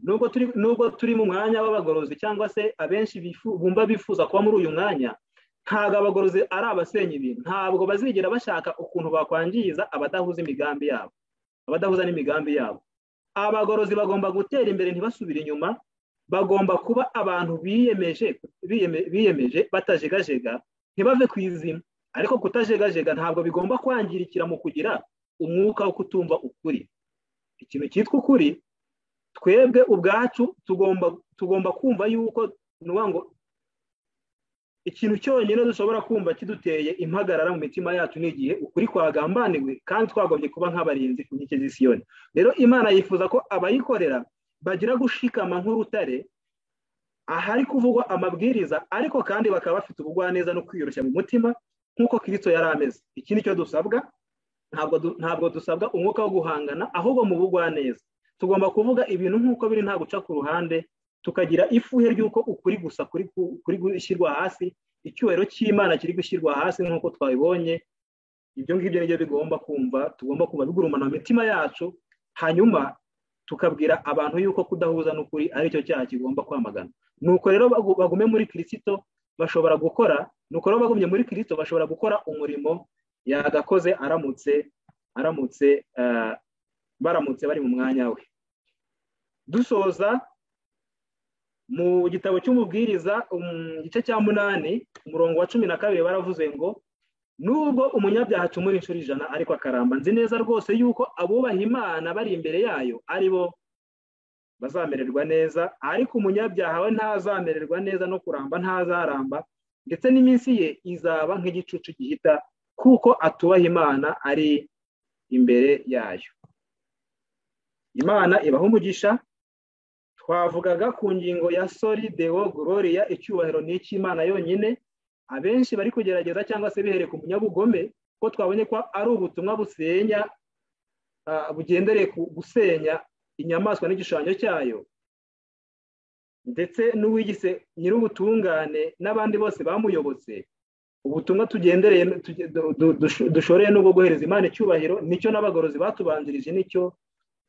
Nubwo turi mu mwanya w'abagorozi, cyangwa se abenshi bumva bifuza kuba muri uyu mwanya, ntabwo abagorozi ari abasenya ibintu. Ntabwo bazigera bashaka ukuntu bakwangiza abadahuza imigambi yabo, abadahuza n'imigambi yabo. Abagorozi bagomba gutera imbere, ntibasubire inyuma. Bagomba kuba abantu biyemeje batajegajega, ntibave ku izima. Ariko kutajegajega ntabwo bigomba kwangirikira mu kugira umwuka wo kutumva ukuri. Ikintu cyitwa ukuri, twebwe ubwacu tugomba kumva yuko nuwa ngo ikintu cyonyine dushobora kumva kiduteye impagarara mu mitima yacu n'igihe ukuri kwagambaniwe, kandi twagombye kuba nk'abarinzi ku nkike z'Isiyoni. Rero Imana yifuza ko abayikorera bagira gushikama nk'urutare ahari kuvugwa amabwiriza, ariko kandi bakaba bafite ubugwaneza no kwiyoroshya mu mutima nk'uko Kristo yari ameze. Iki nicyo dusabwa. Ntabwo dusabwa umwuka wo guhangana, ahubwo mu bugwaneza. Tugomba kuvuga ibintu nk'uko biri, nta guca ku ruhande, tukagira ifuhe ry'uko ukuri gusa kuri gushyirwa hasi, icyubahiro cy'Imana kiri gushyirwa hasi nk'uko twabibonye. Ibyo ngibyo nibyo tugomba kumva bigurumana mu mitima yacu, hanyuma tukabwira abantu yuko kudahuza n'ukuri ari cyo cyaha kigomba kwamagana. Nuko rero bagume muri Kristo, bashobora gukora, nuko rero bagumye muri Kristo bashobora gukora umurimo yagakoze baramutse bari mu mwanya we. Dusoza mu gitabo cy'umubwiriza igice cya 8 umurongo wa 12 baravuze ngo nubwo umunyabyaha acumura inshuro 100 ariko akaramba, nzi neza rwose yuko abubaha Imana bari imbere yayo ari bo bazamererwa neza, ariko umunyabyaha we ntazamererwa neza, no kuramba ntazaramba, ndetse n'iminsi ye izaba nk'igicucu gihita, kuko atubaha Imana ari imbere yayo. Imana ibaha umugisha. Twavugaga ku ngingo ya soli deo gloria, icyubahiro ni icy'Imana yonyine. Abenshi bari kugerageza cyangwa se bihereye ku munyabugome, ko twabonye ko ari ubutumwa busenya, bugendereye ku gusenya inyamaswa n'igishushanyo cyayo, ndetse n'uwigise nyir'ubutungane n'abandi bose bamuyobotse. Ubutumwa tugendereye dushoreye n'ubwo guhereza Imana icyubahiro, nicyo n'abagorozi batubanjirije nicyo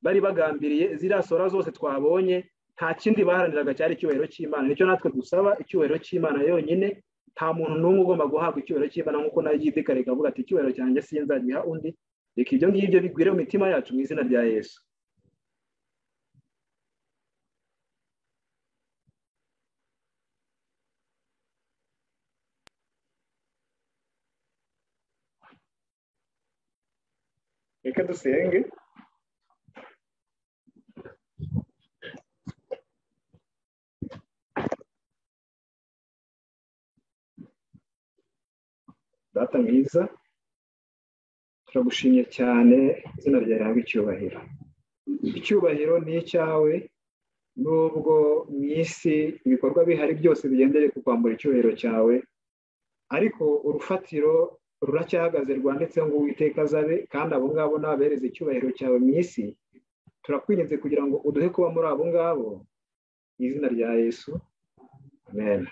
bari bagambiriye. Ziriya sora zose twabonye nta kindi baharaniraga cyari icyubahiro cy'Imana. Nicyo natwe dusaba, icyubahiro cy'Imana yonyine. Nta muntu n'umwe ugomba guhabwa icyubahiro cy'Imana, nk'uko nayo yidekareka avuga ati icyubahiro cyanjye sinzagiha undi. Reka ibyo ngibyo bigwire mu mitima yacu mu izina rya Yesu. Reka dusenge. Data mwiza, turagushimye cyane, izina ryawe rihabwe icyubahiro. Icyubahiro ni icyawe, nubwo mu isi ibikorwa bihari byose bigendere ku kwambura icyubahiro cyawe, ariko urufatiro ruracyahagaze rwanditseho ngo Uwiteka azabe, kandi abo ngabo nabereze icyubahiro cyawe mu isi. Turakwinginze kugira ngo uduhe kuba muri abo ngabo, mu izina rya Yesu, amen.